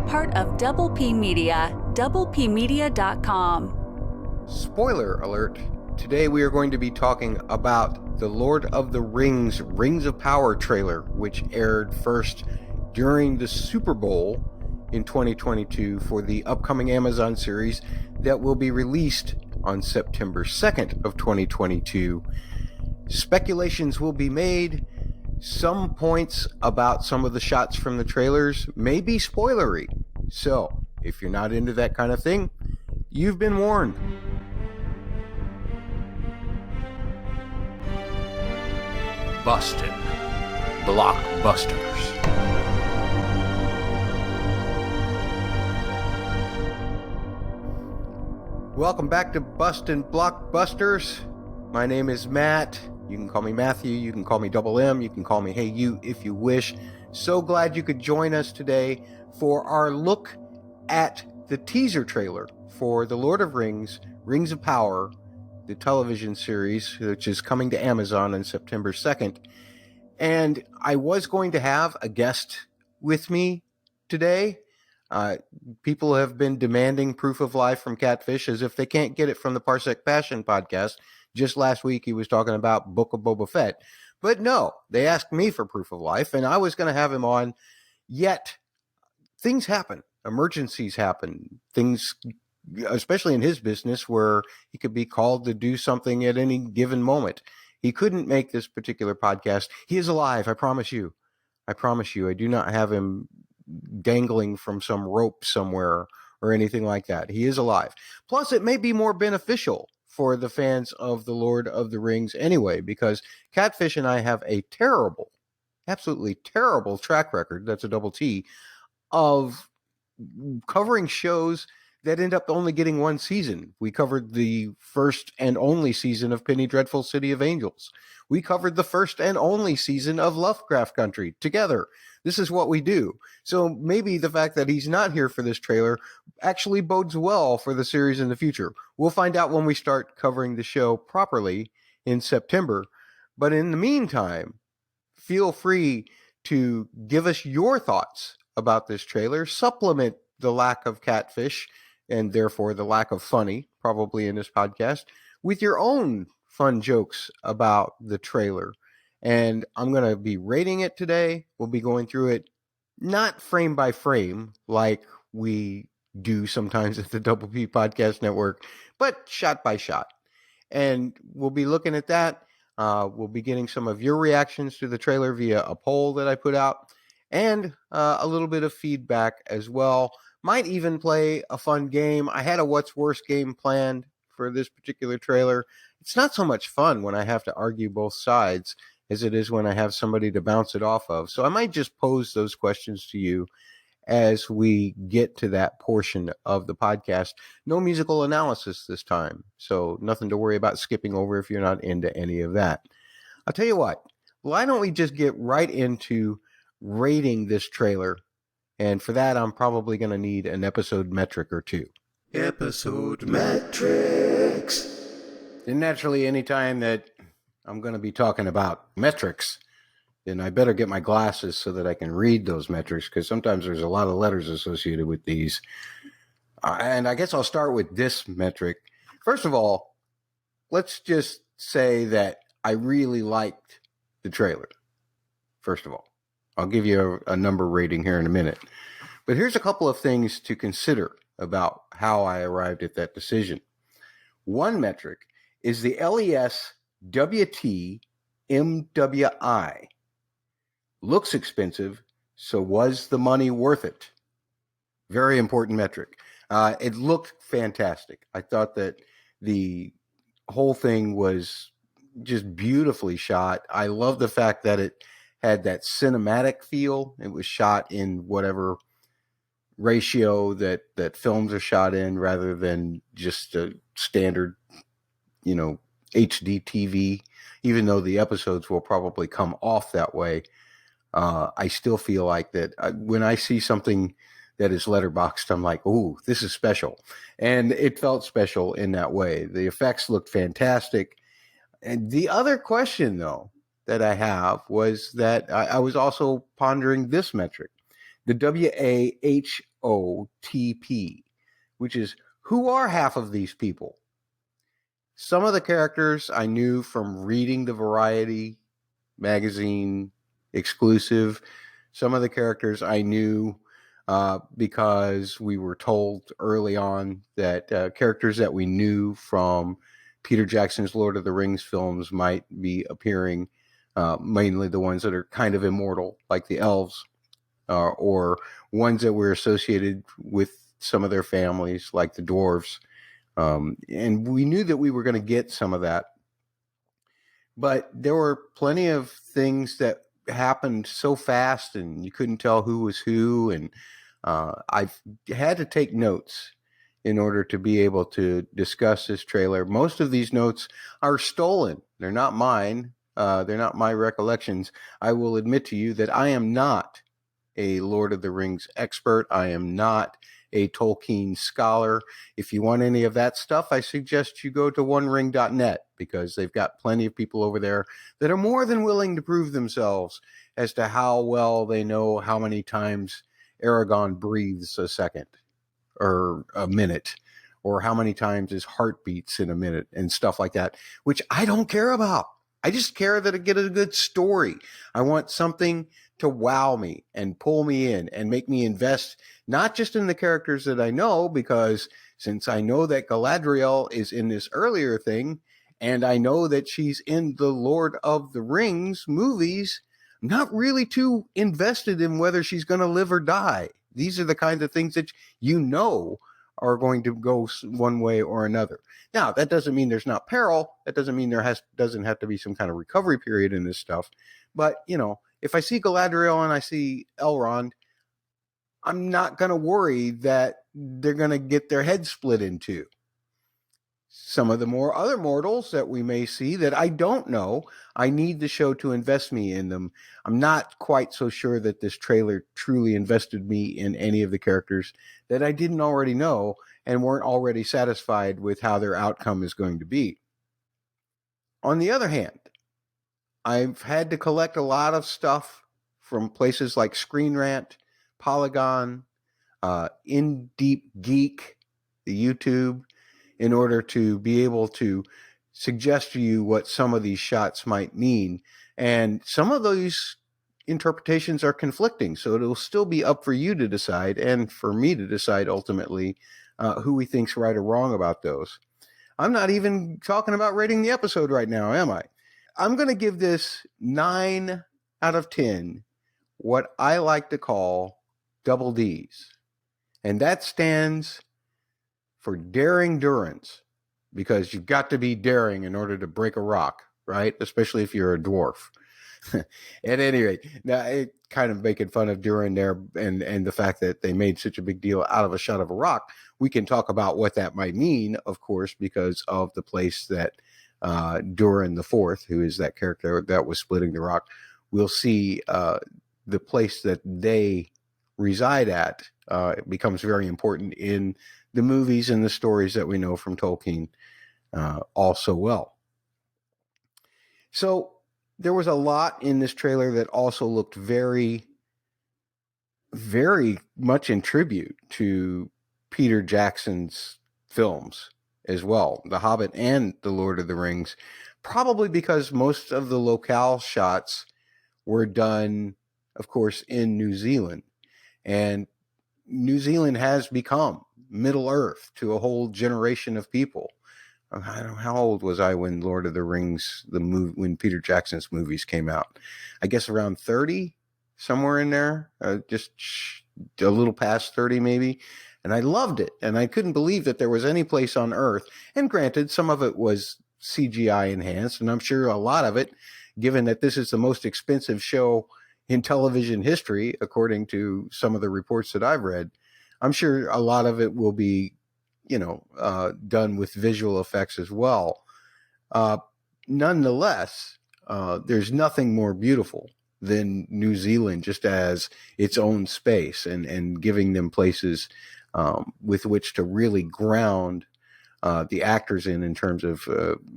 part of Double P Media, doublepmedia.com. Spoiler alert. Today we are going to be talking about the Lord of the Rings, Rings of Power trailer, which aired first during the Super Bowl in 2022 for the upcoming Amazon series that will be released on September 2nd of 2022. Speculations will be made. Some points about some of the shots from the trailers may be spoilery. So, if you're not into that kind of thing, you've been warned. Bustin, Blockbusters. Welcome back to Bustin' Blockbusters. My name is Matt. You can call me Matthew. You can call me Double M. You can call me Hey You if you wish. So glad you could join us today for our look at the teaser trailer for The Lord of Rings, Rings of Power, the television series, which is coming to Amazon on September 2nd. And I was going to have a guest with me today. People have been demanding proof of life from Catfish as if they can't get it from the Parsec Passion podcast. Just last week, he was talking about Book of Boba Fett. But no, they asked me for proof of life, and I was going to have him on. Yet, things happen. Emergencies happen. Things, especially in his business, where he could be called to do something at any given moment. He couldn't make this particular podcast. He is alive, I promise you. I promise you. I do not have him dangling from some rope somewhere or anything like that. He is alive. Plus, it may be more beneficial for the fans of The Lord of the Rings anyway, because Catfish and I have a terrible, absolutely terrible track record, that's a double T, of covering shows that end up only getting one season. We covered the first and only season of Penny Dreadful City of Angels. We covered the first and only season of Lovecraft Country together. This is what we do. So maybe the fact that he's not here for this trailer actually bodes well for the series in the future. We'll find out when we start covering the show properly in September. But in the meantime, feel free to give us your thoughts about this trailer, supplement the lack of Catfish and therefore the lack of funny, probably in this podcast, with your own fun jokes about the trailer. And I'm going to be rating it today. We'll be going through it not frame by frame like we do sometimes at the Double P Podcast Network, but shot by shot. And we'll be looking at that. We'll be getting some of your reactions to the trailer via a poll that I put out and a little bit of feedback as well. Might even play a fun game. I had a What's Worse game planned for this particular trailer. It's not so much fun when I have to argue both sides as it is when I have somebody to bounce it off of. So I might just pose those questions to you as we get to that portion of the podcast. No musical analysis this time, so nothing to worry about skipping over if you're not into any of that. I'll tell you what, why don't we just get right into rating this trailer? And for that, I'm probably going to need an episode metric or two. Episode metrics. And naturally, anytime that I'm going to be talking about metrics, then I better get my glasses so that I can read those metrics, because sometimes there's a lot of letters associated with these. And I guess I'll start with this metric. First of all, let's just say that I really liked the trailer. First of all, I'll give you a number rating here in a minute. But here's a couple of things to consider about how I arrived at that decision. One metric is the LES-WT MWI. Looks expensive, so was the money worth it? Very important metric. It looked fantastic. I thought that the whole thing was just beautifully shot. I love the fact that it had that cinematic feel. It was shot in whatever ratio that films are shot in, rather than just a standard, HD TV. Even though the episodes will probably come off that way, I still feel like that when I see something that is letterboxed, I'm like, ooh, this is special. And it felt special in that way. The effects looked fantastic. And the other question, though, that I have was that I was also pondering this metric. the WAHOTP, which is who are half of these people? Some of the characters I knew from reading the Variety magazine exclusive. Some of the characters I knew because we were told early on that characters that we knew from Peter Jackson's Lord of the Rings films might be appearing, mainly the ones that are kind of immortal, like the elves, or ones that were associated with some of their families, like the dwarves. And we knew that we were going to get some of that. But there were plenty of things that happened so fast and you couldn't tell who was who. And I've had to take notes in order to be able to discuss this trailer. Most of these notes are stolen. They're not mine. They're not my recollections. I will admit to you that I am not a Lord of the Rings expert. I am not a Tolkien scholar. If you want any of that stuff, I suggest you go to onering.net because they've got plenty of people over there that are more than willing to prove themselves as to how well they know how many times Aragorn breathes a second or a minute, or how many times his heart beats in a minute and stuff like that, which I don't care about. I just care that I get a good story. I want something to wow me and pull me in and make me invest not just in the characters that I know, because since I know that Galadriel is in this earlier thing, and I know that she's in the Lord of the Rings movies, I'm not really too invested in whether she's going to live or die. These are the kinds of things that you know are going to go one way or another. Now, that doesn't mean there's not peril. That doesn't mean there doesn't have to be some kind of recovery period in this stuff. But, if I see Galadriel and I see Elrond, I'm not going to worry that they're going to get their head split in two. Some of the other mortals that we may see that I don't know, I need the show to invest me in them. I'm not quite so sure that this trailer truly invested me in any of the characters that I didn't already know and weren't already satisfied with how their outcome is going to be. On the other hand, I've had to collect a lot of stuff from places like Screen Rant, Polygon, In Deep Geek, the YouTube, in order to be able to suggest to you what some of these shots might mean. And some of those interpretations are conflicting, so it'll still be up for you to decide and for me to decide ultimately who we think's right or wrong about those. I'm not even talking about rating the episode right now, am I? I'm going to give this 9 out of 10, what I like to call double Ds. And that stands for daring durance, because you've got to be daring in order to break a rock, right? Especially if you're a dwarf. At any rate, now it kind of making fun of Durin there and the fact that they made such a big deal out of a shot of a rock. We can talk about what that might mean, of course, because of the place that Durin the Fourth, who is that character that was splitting the rock, we'll see the place that they reside at becomes very important in the movies and the stories that we know from Tolkien also well. So there was a lot in this trailer that also looked very, very much in tribute to Peter Jackson's films as well, The Hobbit and The Lord of the Rings, probably because most of the locale shots were done, of course, in New Zealand. And New Zealand has become Middle Earth to a whole generation of people. I don't know, how old was I when Lord of the Rings, when Peter Jackson's movies came out? I guess around 30, somewhere in there, just a little past 30 maybe. And I loved it. And I couldn't believe that there was any place on Earth. And granted, some of it was CGI enhanced. And I'm sure a lot of it, given that this is the most expensive show in television history, according to some of the reports that I've read, I'm sure a lot of it will be done with visual effects as well. Nonetheless, there's nothing more beautiful than New Zealand just as its own space and giving them places with which to really ground the actors in terms of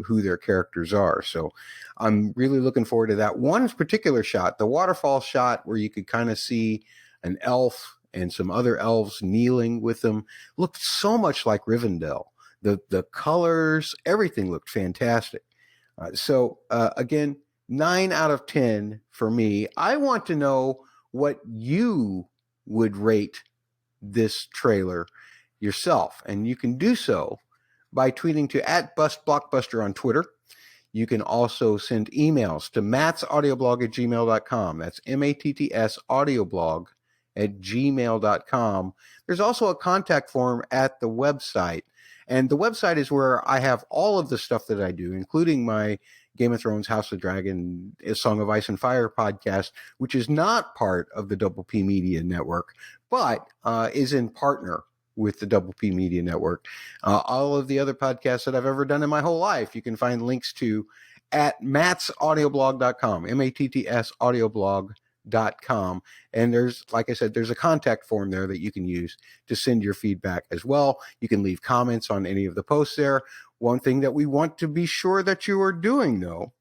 who their characters are. So I'm really looking forward to that. One particular shot, the waterfall shot where you could kind of see an elf and some other elves kneeling with them. Looked so much like Rivendell. The colors, everything looked fantastic. Again, 9 out of 10 for me. I want to know what you would rate this trailer yourself. And you can do so by tweeting to @BustBlockbuster on Twitter. You can also send emails to mattsaudioblog@gmail.com. That's MATTS audioblog@gmail.com. There's also a contact form at the website. And the website is where I have all of the stuff that I do, including my Game of Thrones, House of Dragon, A Song of Ice and Fire podcast, which is not part of the Double P Media Network, but is in partner with the Double P Media Network. All of the other podcasts that I've ever done in my whole life, you can find links to at mattsaudioblog.com, MATTS audioblog.com. And there's, like I said, there's a contact form there that you can use to send your feedback as well. You can leave comments on any of the posts there. One thing that we want to be sure that you are doing, though,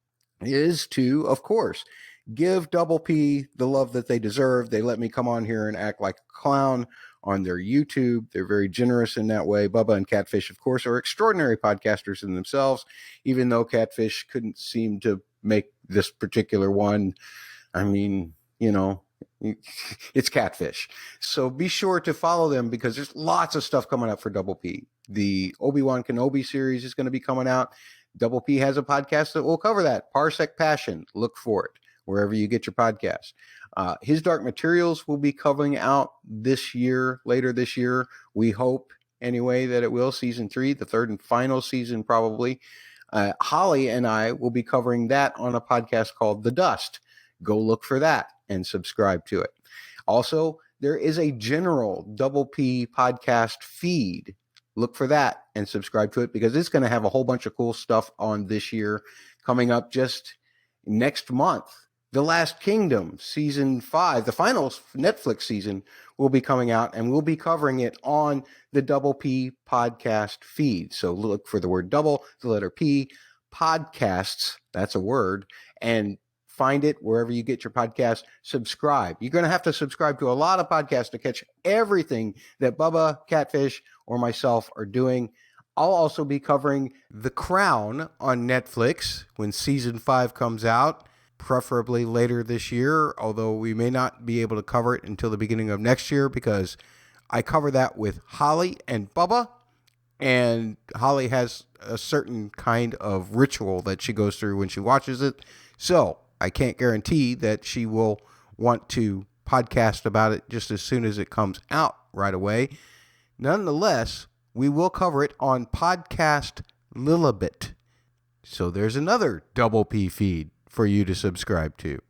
is to, of course, give Double P the love that they deserve. They let me come on here and act like a clown on their YouTube. They're very generous in that way. Bubba and Catfish, of course, are extraordinary podcasters in themselves, even though Catfish couldn't seem to make this particular one. I mean, you know, it's Catfish. So be sure to follow them because there's lots of stuff coming up for Double P. The Obi-Wan Kenobi series is going to be coming out. Double P has a podcast that will cover that. Parsec Passion. Look for it wherever you get your podcasts. His Dark Materials will be coming out this year, later this year. We hope, anyway, that it will. Season 3, the third and final season, probably. Holly and I will be covering that on a podcast called The Dust. Go look for that and subscribe to it. Also, there is a general Double P podcast feed. Look for that and subscribe to it because it's going to have a whole bunch of cool stuff on this year coming up just next month. The Last Kingdom, season 5, the final Netflix season, will be coming out, and we'll be covering it on the Double P podcast feed. So look for the word double, the letter P, podcasts, that's a word, and find it wherever you get your podcast. Subscribe. You're going to have to subscribe to a lot of podcasts to catch everything that Bubba, Catfish, or myself are doing. I'll also be covering The Crown on Netflix when season 5 comes out, preferably later this year, although we may not be able to cover it until the beginning of next year because I cover that with Holly and Bubba, and Holly has a certain kind of ritual that she goes through when she watches it. So I can't guarantee that she will want to podcast about it just as soon as it comes out right away. Nonetheless, we will cover it on Podcast Lilibit. So there's another Double P feed for you to subscribe to.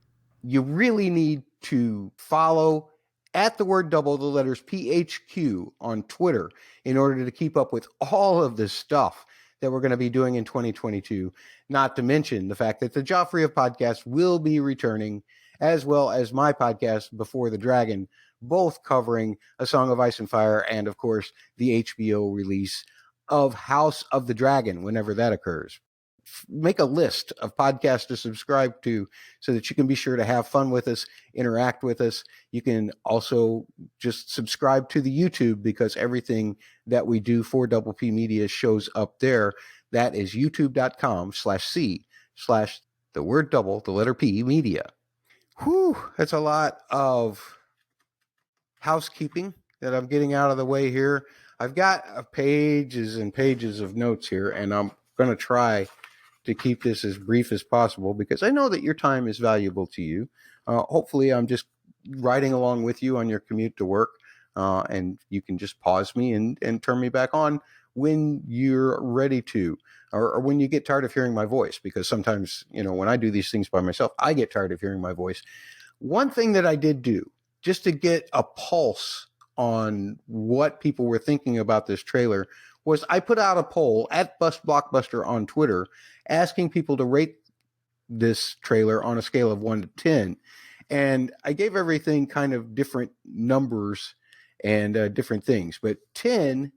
You really need to follow at the word double, the letters PHQ on Twitter in order to keep up with all of this stuff that we're going to be doing in 2022. Not to mention the fact that the Joffrey of Podcasts will be returning, as well as my podcast, Before the Dragon, both covering A Song of Ice and Fire and, of course, the HBO release of House of the Dragon, whenever that occurs. Make a list of podcasts to subscribe to so that you can be sure to have fun with us, interact with us. You can also just subscribe to the YouTube because everything that we do for Double P Media shows up there. That is youtube.com/c/the word double, the letter P, media. Whew, that's a lot of housekeeping that I'm getting out of the way here. I've got pages and pages of notes here, and I'm going to try to keep this as brief as possible because I know that your time is valuable to you. Hopefully, I'm just riding along with you on your commute to work, and you can just pause me and turn me back on when you're ready to, or when you get tired of hearing my voice, because sometimes, you know, when I do these things by myself, I get tired of hearing my voice. One thing that I did do just to get a pulse on what people were thinking about this trailer was I put out a poll at Blockbuster on Twitter asking people to rate this trailer on a scale of 1 to 10. And I gave everything kind of different numbers and different things. But 10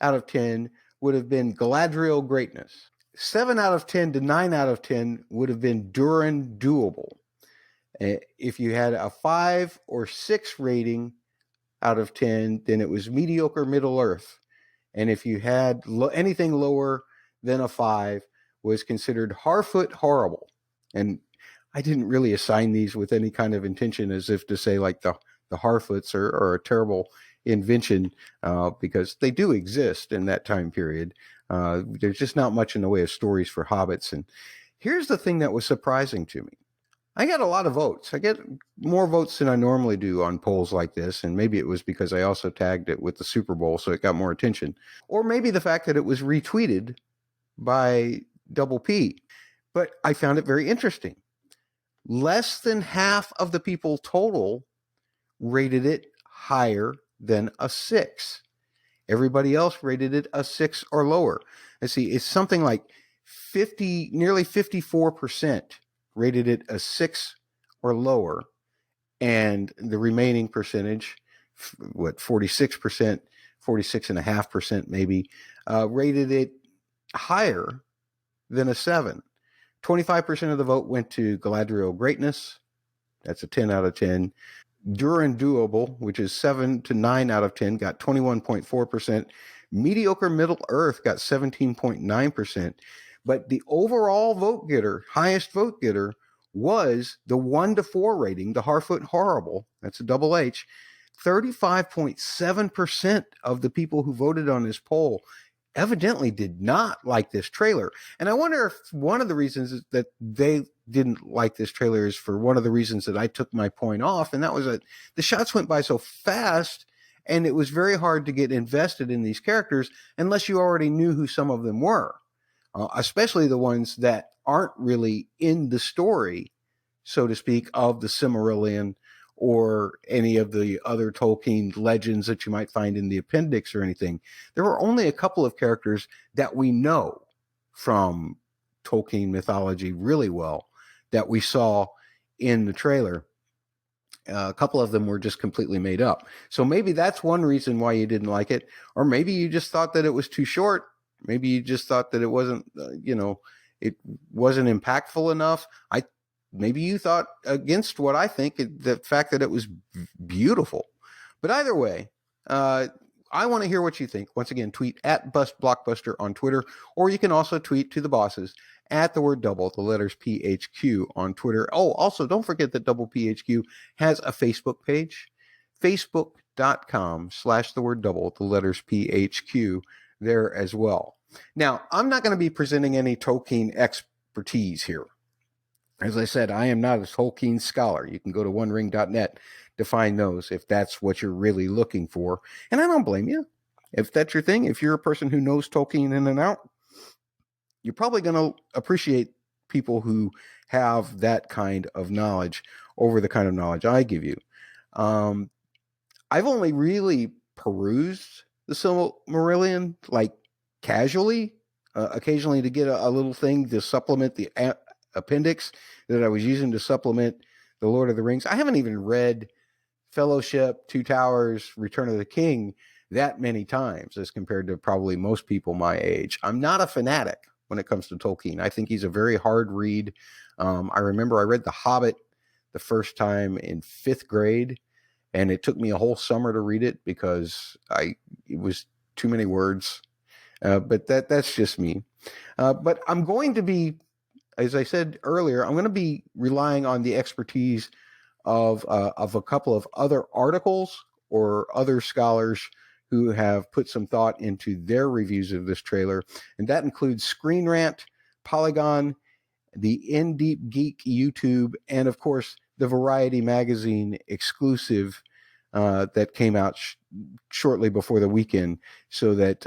out of 10 would have been Galadriel greatness. 7 out of 10 to 9 out of 10 would have been Durin doable. If you had a 5 or 6 rating out of 10, then it was mediocre Middle Earth. And if you had anything lower than a 5, was considered Harfoot horrible. And I didn't really assign these with any kind of intention, as if to say like the Harfoots are a terrible invention, because they do exist in that time period. There's just not much in the way of stories for hobbits. And here's the thing that was surprising to me. I got a lot of votes. I get more votes than I normally do on polls like this. And maybe it was because I also tagged it with the Super Bowl, so it got more attention. Or maybe the fact that it was retweeted by Double P. But I found it very interesting. Less than half of the people total rated it higher than a 6. Everybody else rated it a 6 or lower. Let's see, it's something like nearly 54% rated it a 6 or lower, and the remaining percentage, 46%, 46.5% maybe, rated it higher than a 7. 25% of the vote went to Galadriel Greatness. That's a 10 out of 10. Durin Doable, which is 7 to 9 out of 10, got 21.4%. Mediocre Middle Earth got 17.9%. But the overall vote getter, highest vote getter, was the 1 to 4 rating, the Harfoot Horrible. That's a double H. 35.7% of the people who voted on this poll evidently did not like this trailer. And I wonder if one of the reasons that they didn't like this trailer is for one of the reasons that I took my point off, and that was that the shots went by so fast, and it was very hard to get invested in these characters unless you already knew who some of them were, especially the ones that aren't really in the story, so to speak, of the Silmarillion or any of the other Tolkien legends that you might find in the appendix or anything. There were only a couple of characters that we know from Tolkien mythology really well that we saw in the trailer. A couple of them were just completely made up. So maybe that's one reason why you didn't like it. Or maybe you just thought that it was too short. Maybe you just thought that it wasn't, it wasn't impactful enough. Maybe you thought against what I think, the fact that it was beautiful. But either way, I want to hear what you think. Once again, tweet at Blockbuster on Twitter, or you can also tweet to the bosses at the word double, the letters PHQ on Twitter. Oh, also, don't forget that Double PHQ has a Facebook page, facebook.com/the word double, the letters PHQ there as well. Now, I'm not going to be presenting any Tolkien expertise here. As I said, I am not a Tolkien scholar. You can go to onering.net to find those if that's what you're really looking for. And I don't blame you. If that's your thing, if you're a person who knows Tolkien in and out, you're probably going to appreciate people who have that kind of knowledge over the kind of knowledge I give you. I've only really perused the Silmarillion, like casually, occasionally to get a little thing to supplement the appendix that I was using to supplement the Lord of the Rings. I haven't even read Fellowship, Two Towers, Return of the King that many times as compared to probably most people my age. I'm not a fanatic when it comes to Tolkien. I think he's a very hard read. I remember I read The Hobbit the first time in 5th grade, and it took me a whole summer to read it because it was too many words. But that's just me. But I'm going to be, as I said earlier, I'm going to be relying on the expertise of a couple of other articles or other scholars who have put some thought into their reviews of this trailer. And that includes Screen Rant, Polygon, the In Deep Geek YouTube, and of course, the Variety Magazine exclusive that came out shortly before the weekend, so that,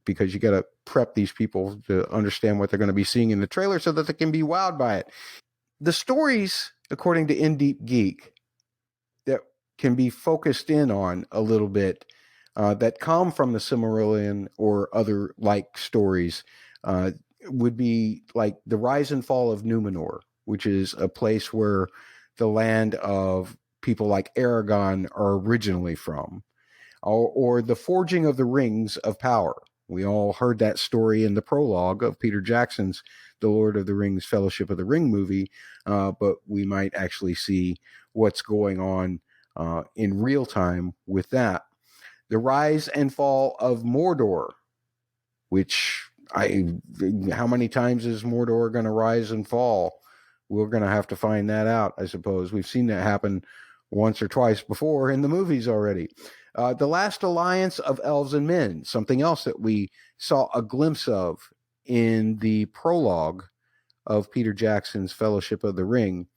because you got to prep these people to understand what they're going to be seeing in the trailer so that they can be wowed by it. The stories, according to In Deep Geek, that can be focused in on a little bit, that come from the Silmarillion or other like stories, would be like the rise and fall of Numenor, which is a place where the land of people like Aragon are originally from, or the forging of the rings of power, We all heard that story in the prologue of Peter Jackson's The Lord of the Rings Fellowship of the Ring movie, but we might actually see what's going on in real time with that. The rise and fall of Mordor, which how many times is Mordor going to rise and fall? We're going to have to find that out, I suppose. We've seen that happen once or twice before in the movies already. The last alliance of elves and men, something else that we saw a glimpse of in the prologue of Peter Jackson's Fellowship of the Ring.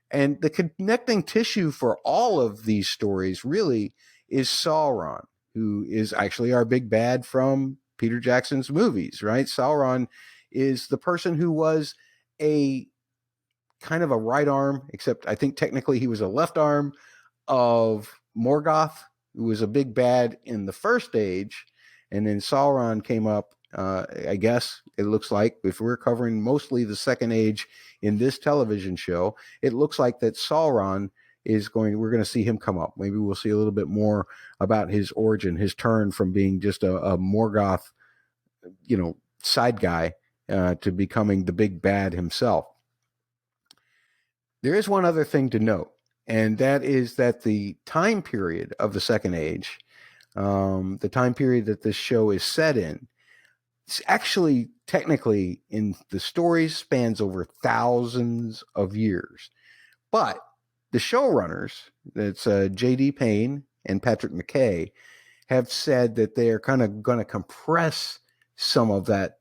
And the connecting tissue for all of these stories really is Sauron, who is actually our big bad from Peter Jackson's movies, right? Sauron is the person who was a kind of a right arm, except I think technically he was a left arm of Morgoth, who was a big bad in the first age. And then Sauron came up, I guess it looks like, if we're covering mostly the second age in this television show, it looks like that Sauron we're going to see him come up. Maybe we'll see a little bit more about his origin, his turn from being just a Morgoth, side guy to becoming the big bad himself. There is one other thing to note, and that is that the time period of the Second Age, the time period that this show is set in, it's actually technically in the stories spans over thousands of years. But the showrunners, that's J.D. Payne and Patrick McKay, have said that they are kind of going to compress some of that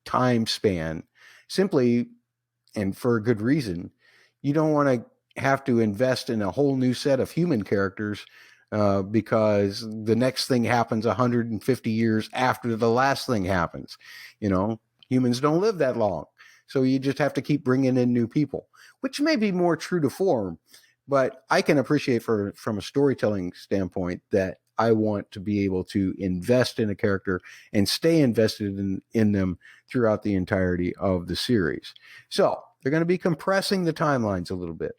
time span simply, and for a good reason. You don't want to have to invest in a whole new set of human characters because the next thing happens 150 years after the last thing happens. Humans don't live that long. So you just have to keep bringing in new people, which may be more true to form. But I can appreciate from a storytelling standpoint that I want to be able to invest in a character and stay invested in them throughout the entirety of the series. So they're going to be compressing the timelines a little bit.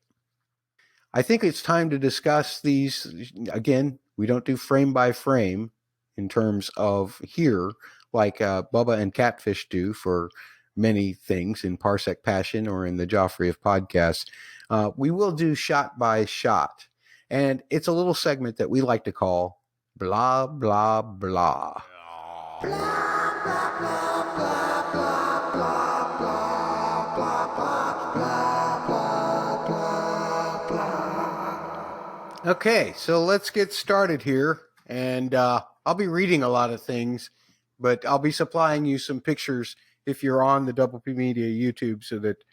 I think it's time to discuss these. Again, we don't do frame by frame in terms of here, like Bubba and Catfish do for many things in Parsec Passion or in the Joffrey of podcasts. We will do shot by shot. And it's a little segment that we like to call blah, blah, blah. Blah, blah, blah, blah, blah, blah, blah, blah, blah, blah, blah, blah. Okay, so let's get started here. And I'll be reading a lot of things, but I'll be supplying you some pictures if you're on the Double P Media YouTube so that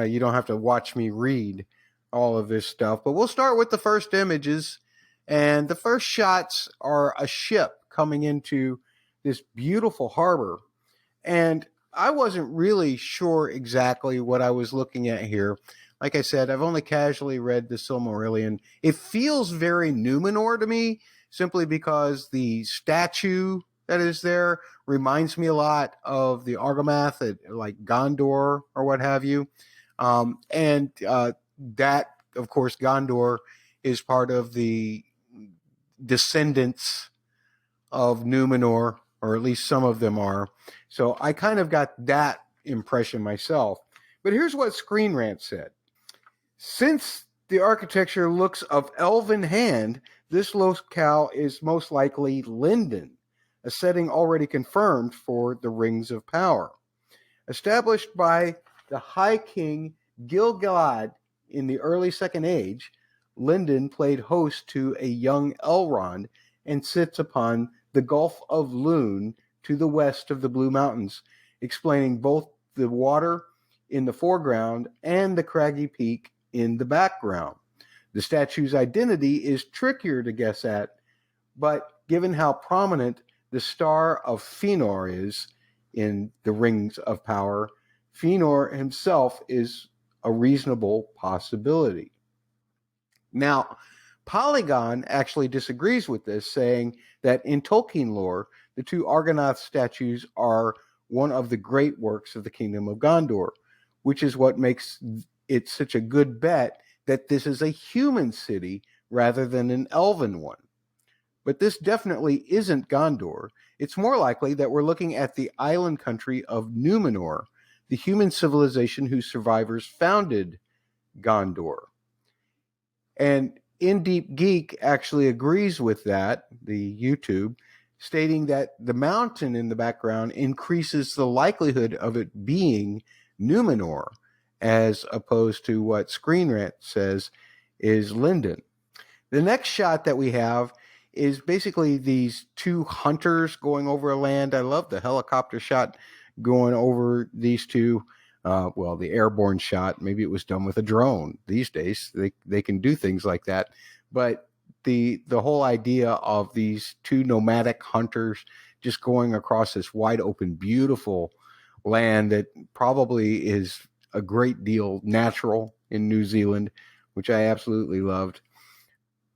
you don't have to watch me read all of this stuff. But we'll start with the first images. And the first shots are a ship coming into this beautiful harbor. And I wasn't really sure exactly what I was looking at here. Like I said, I've only casually read the Silmarillion. It feels very Numenor to me, simply because the statue that is there reminds me a lot of the Argomath at like Gondor or what have you. And that, of course, Gondor is part of the descendants of Numenor, or at least some of them are. So I kind of got that impression myself. But here's what Screen Rant said. Since the architecture looks of elven hand, this locale is most likely Lindon, a setting already confirmed for the Rings of Power. Established by the High King Gil-galad in the early Second Age, Lindon played host to a young Elrond and sits upon the Gulf of Lune to the west of the Blue Mountains, explaining both the water in the foreground and the craggy peak in the background. The statue's identity is trickier to guess at, but given how prominent the star of Fëanor is in the Rings of Power, Fëanor himself is a reasonable possibility. Now, Polygon actually disagrees with this, saying that in Tolkien lore, the two Argonath statues are one of the great works of the Kingdom of Gondor, which is what makes it such a good bet that this is a human city rather than an elven one. But this definitely isn't Gondor. It's more likely that we're looking at the island country of Numenor, the human civilization whose survivors founded Gondor. And In Deep Geek actually agrees with that, the YouTube, stating that the mountain in the background increases the likelihood of it being Numenor, as opposed to what Screen Rant says is Linden. The next shot that we have is basically these two hunters going over a land. I love the helicopter shot going over these two. The airborne shot, maybe it was done with a drone. These days, they can do things like that. But the whole idea of these two nomadic hunters just going across this wide open, beautiful land that probably is a great deal natural in New Zealand, which I absolutely loved.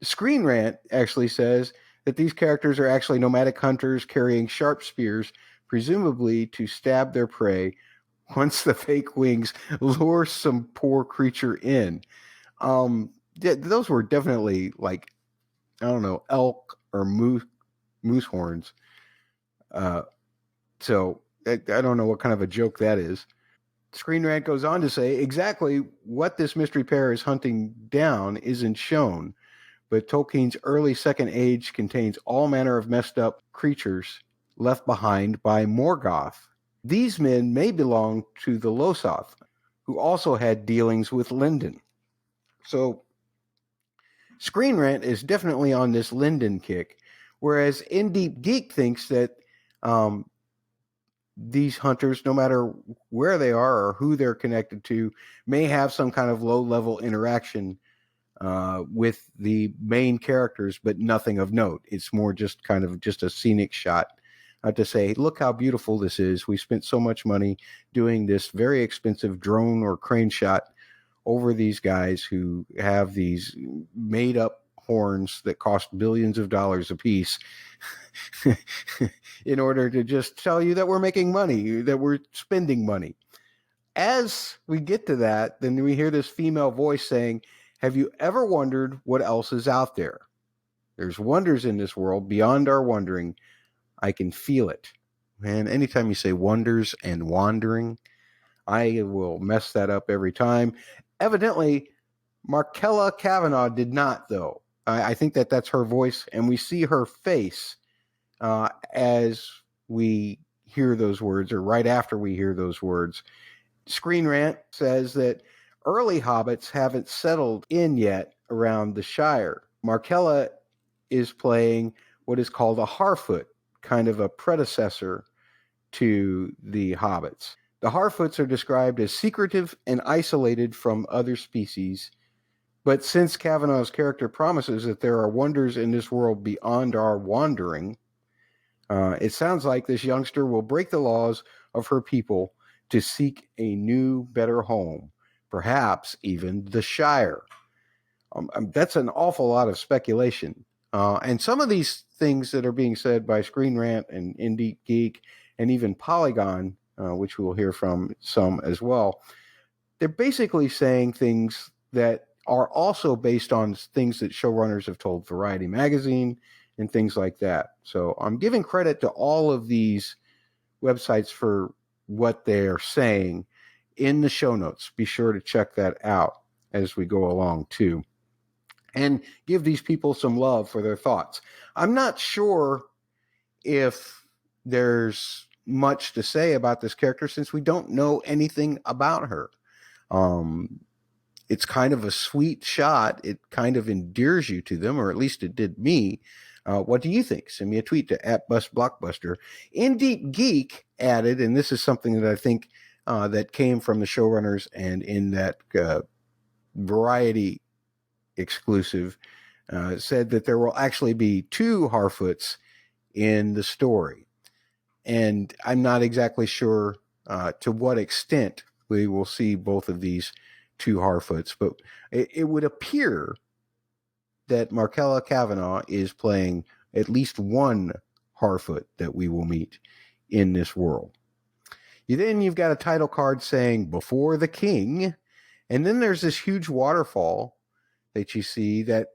Screen Rant actually says that these characters are actually nomadic hunters carrying sharp spears, presumably to stab their prey once the fake wings lure some poor creature in. Those were definitely like, I don't know, elk or moose horns. So I don't know what kind of a joke that is. Screen Rant goes on to say exactly what this mystery pair is hunting down isn't shown, but Tolkien's early Second Age contains all manner of messed up creatures left behind by Morgoth. These men may belong to the Losoth, who also had dealings with Linden. So Screen Rant is definitely on this Linden kick, whereas In Deep Geek thinks that these hunters, no matter where they are or who they're connected to, may have some kind of low-level interaction with the main characters, but nothing of note. It's more just kind of just a scenic shot to say, look how beautiful this is. We spent so much money doing this very expensive drone or crane shot over these guys who have these made up horns that cost billions of dollars a piece in order to just tell you that we're making money, that we're spending money. As we get to that, then we hear this female voice saying, have you ever wondered what else is out there? There's wonders in this world beyond our wondering. I can feel it. Man, anytime you say wonders and wandering, I will mess that up every time. Evidently, Markella Kavanaugh did not, though. I think that that's her voice, and we see her face as we hear those words, or right after we hear those words. Screen Rant says that early hobbits haven't settled in yet around the Shire. Markella is playing what is called a Harfoot, kind of a predecessor to the hobbits. The Harfoots are described as secretive and isolated from other species, but since Kavanaugh's character promises that there are wonders in this world beyond our wandering, it sounds like this youngster will break the laws of her people to seek a new, better home, perhaps even the Shire. That's an awful lot of speculation. And some of these things that are being said by Screen Rant and In Deep Geek and even Polygon, which we will hear from some as well, they're basically saying things that are also based on things that showrunners have told Variety Magazine and things like that. So I'm giving credit to all of these websites for what they're saying in the show notes. Be sure to check that out as we go along too, and give these people some love for their thoughts. I'm not sure if there's much to say about this character since we don't know anything about her. It's kind of a sweet shot. It kind of endears you to them, or at least it did me. What do you think? Send me a tweet to @BustBlockbuster. In Deep Geek added, and this is something that I think that came from the showrunners and in that Variety exclusive, said that there will actually be two Harfoots in the story. And I'm not exactly sure to what extent we will see both of these two Harfoots, but it would appear that Markella Kavanaugh is playing at least one Harfoot that we will meet in this world. Then you've got a title card saying "Before the King," and then there's this huge waterfall that you see that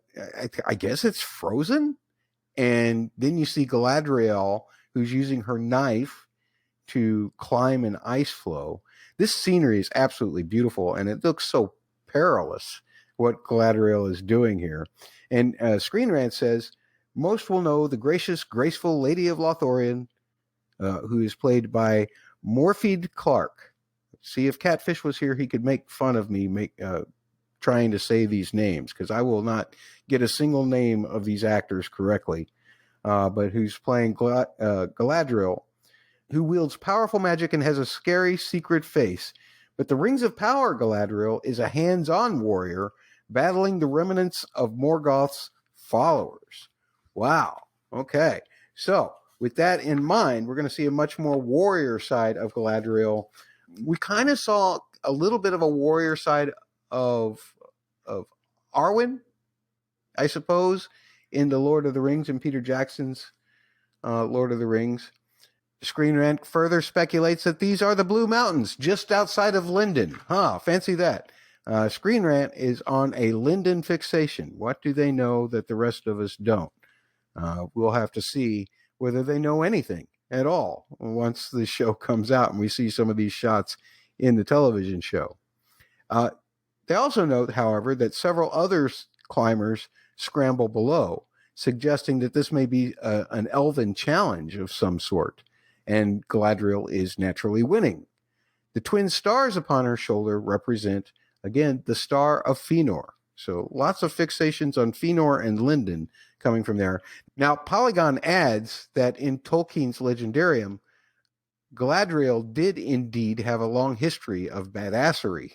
I guess it's frozen, And then you see Galadriel, who's using her knife to climb an ice flow. This scenery is absolutely beautiful, and it looks so perilous what Galadriel is doing here. And Screen Rant says, most will know the gracious, graceful Lady of Lothlorien, who is played by Morpheed Clark. See, if Catfish was here, he could make fun of me trying to say these names, because I will not get a single name of these actors correctly. But who's playing Galadriel, who wields powerful magic and has a scary secret face. But the Rings of Power Galadriel is a hands-on warrior battling the remnants of Morgoth's followers. Wow. Okay. So with that in mind, we're going to see a much more warrior side of Galadriel. We kind of saw a little bit of a warrior side of Arwen, I suppose, in the Lord of the Rings, in Peter Jackson's Lord of the Rings. Screen Rant further speculates that these are the Blue Mountains just outside of Lindon. Fancy that. Screen Rant is on a Lindon fixation. What do they know that the rest of us don't? We'll have to see whether they know anything at all once the show comes out and we see some of these shots in the television show. They also note, however, that several other climbers scramble below, suggesting that this may be an elven challenge of some sort, and Galadriel is naturally winning. The twin stars upon her shoulder represent, again, the star of Fëanor. So lots of fixations on Fëanor and Lindon coming from there. Now, Polygon adds that in Tolkien's Legendarium, Galadriel did indeed have a long history of badassery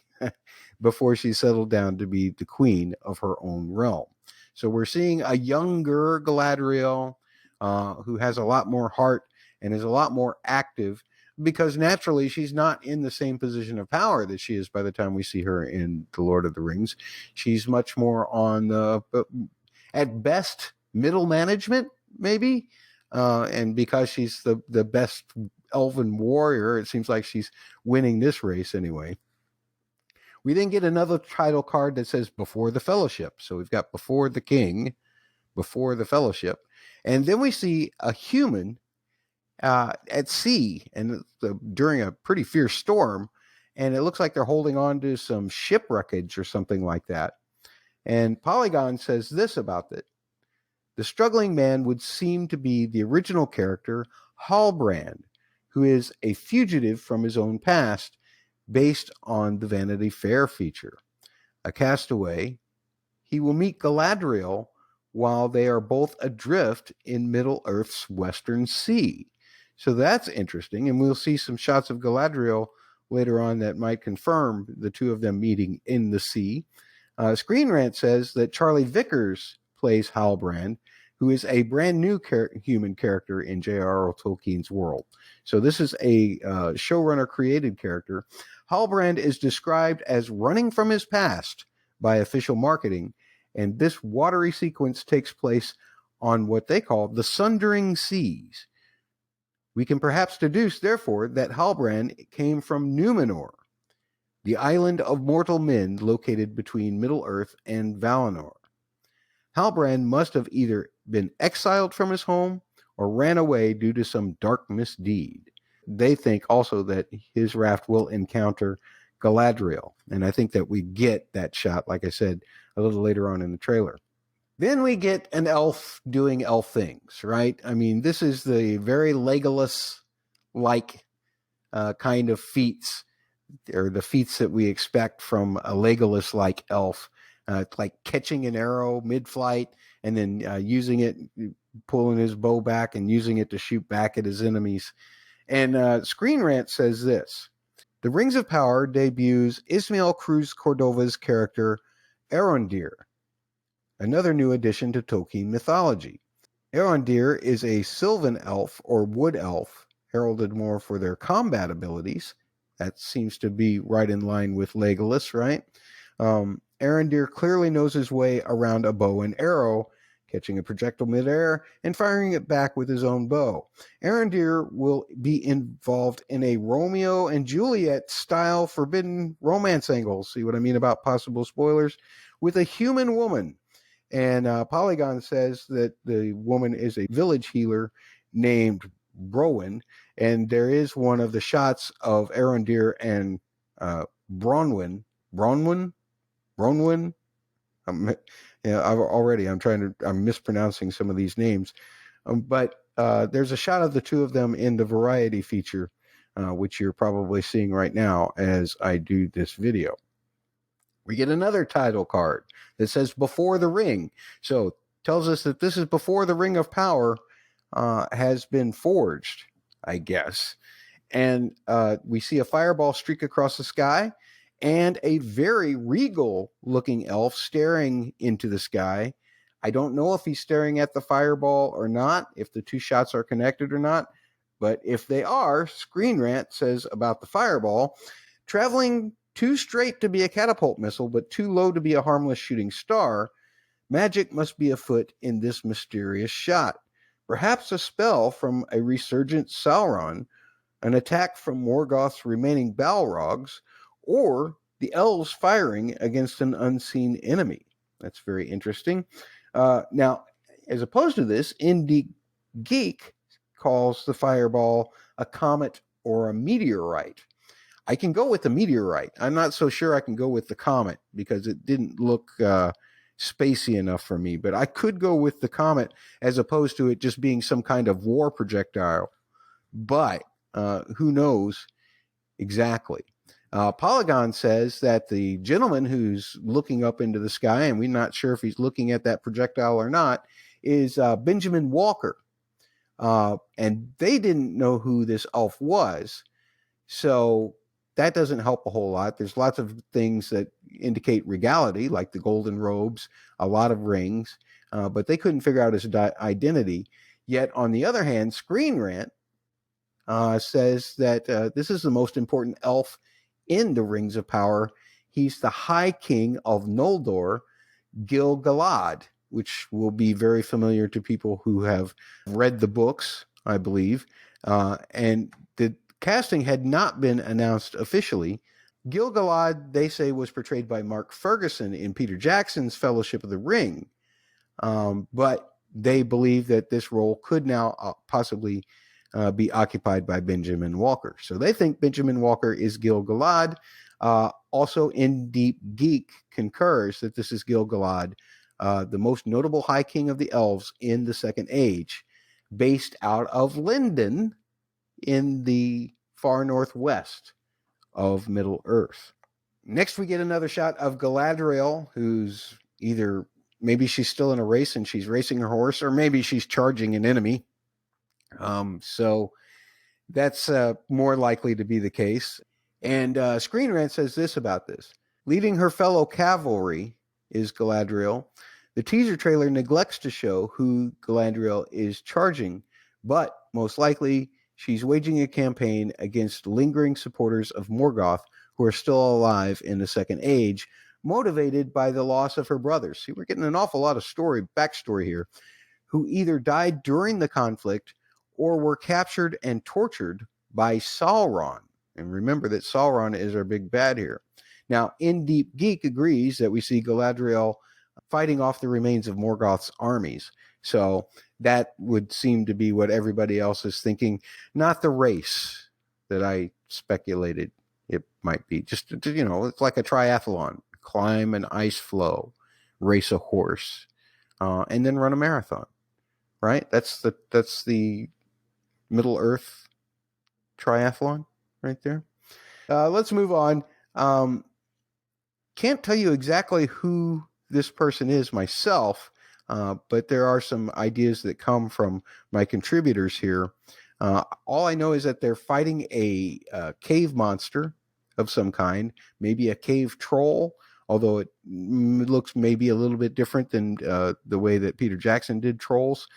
before she settled down to be the queen of her own realm. So we're seeing a younger Galadriel who has a lot more heart and is a lot more active, because naturally she's not in the same position of power that she is by the time we see her in The Lord of the Rings. She's much more on the, at best, middle management, maybe. And because she's the best elven warrior, it seems like she's winning this race anyway. We then get another title card that says Before the Fellowship. So we've got Before the King, Before the Fellowship. And then we see a human at sea and during a pretty fierce storm. And it looks like they're holding on to some shipwreckage or something like that. And Polygon says this about it. The struggling man would seem to be the original character, Halbrand, who is a fugitive from his own past, based on the Vanity Fair feature. A castaway, he will meet Galadriel while they are both adrift in Middle-earth's western sea. So that's interesting, and we'll see some shots of Galadriel later on that might confirm the two of them meeting in the sea. Screen Rant says that Charlie Vickers plays Halbrand, who is a brand new human character in J.R.R. Tolkien's world. So this is a showrunner-created character. Halbrand is described as running from his past by official marketing, and this watery sequence takes place on what they call the Sundering Seas. We can perhaps deduce, therefore, that Halbrand came from Numenor, the island of mortal men located between Middle-earth and Valinor. Halbrand must have either been exiled from his home or ran away due to some dark misdeed. They think also that his raft will encounter Galadriel, and I think that we get that shot, like I said, a little later on in the trailer. Then we get an elf doing elf things, right? I mean, this is the very Legolas-like kind of feats, or the feats that we expect from a Legolas-like elf. Like catching an arrow mid-flight and then using it, pulling his bow back and using it to shoot back at his enemies. And Screen Rant says this. The Rings of Power debuts Ismael Cruz Cordova's character Arondir, another new addition to Tolkien mythology. Arondir is a Sylvan elf or wood elf, heralded more for their combat abilities. That seems to be right in line with Legolas, right? Arondir clearly knows his way around a bow and arrow, catching a projectile midair and firing it back with his own bow. Arondir will be involved in a Romeo and Juliet style forbidden romance angle, see what I mean about possible spoilers, with a human woman. And Polygon says that the woman is a village healer named Rowan, and there is one of the shots of Arondir and Bronwyn. Bronwyn. I'm mispronouncing some of these names, but there's a shot of the two of them in the variety feature, which you're probably seeing right now as I do this video. We get another title card that says Before the Ring. So tells us that this is before the Ring of Power has been forged, I guess. And we see a fireball streak across the sky and a very regal looking elf staring into the sky. I don't know if he's staring at the fireball or not, if the two shots are connected or not. But if they are, Screen Rant says about the fireball, traveling too straight to be a catapult missile, but too low to be a harmless shooting star, magic must be afoot in this mysterious shot. Perhaps a spell from a resurgent Sauron, an attack from Morgoth's remaining Balrogs, or the elves firing against an unseen enemy. That's very interesting. Now, as opposed to this, Indie Geek calls the fireball a comet or a meteorite. I can go with the meteorite. I'm not so sure I can go with the comet because it didn't look spacey enough for me, but I could go with the comet as opposed to it just being some kind of war projectile. But who knows exactly? Polygon says that the gentleman who's looking up into the sky, and we're not sure if he's looking at that projectile or not, is Benjamin Walker. And they didn't know who this elf was. So that doesn't help a whole lot. There's lots of things that indicate regality, like the golden robes, a lot of rings, but they couldn't figure out his identity. Yet, on the other hand, Screen Rant says that this is the most important elf in the Rings of Power. He's the High King of Noldor, Gil-galad, which will be very familiar to people who have read the books, I believe. And the casting had not been announced officially. Gil-galad, they say, was portrayed by Mark Ferguson in Peter Jackson's Fellowship of the Ring. But they believe that this role could now possibly be occupied by Benjamin Walker. So they think Benjamin Walker is Gil-galad. Also, In Deep Geek concurs that this is Gil-galad, the most notable High King of the Elves in the Second Age, based out of Lindon in the far northwest of Middle-earth. Next, we get another shot of Galadriel, who's maybe she's still in a race and she's racing her horse, or maybe she's charging an enemy. So that's more likely to be the case. And Screen Rant says this about this. Leading her fellow cavalry is Galadriel. The teaser trailer neglects to show who Galadriel is charging, but most likely she's waging a campaign against lingering supporters of Morgoth who are still alive in the Second Age, motivated by the loss of her brothers. See, we're getting an awful lot of backstory here, who either died during the conflict or were captured and tortured by Sauron. And remember that Sauron is our big bad here. Now, In Deep Geek agrees that we see Galadriel fighting off the remains of Morgoth's armies. So that would seem to be what everybody else is thinking, not the race that I speculated it might be. Just, it's like a triathlon. Climb an ice floe, race a horse, and then run a marathon, right? That's the Middle-earth triathlon right there. Let's move on. Can't tell you exactly who this person is myself, but there are some ideas that come from my contributors here. All I know is that they're fighting a cave monster of some kind, maybe a cave troll, although it looks maybe a little bit different than the way that Peter Jackson did trolls.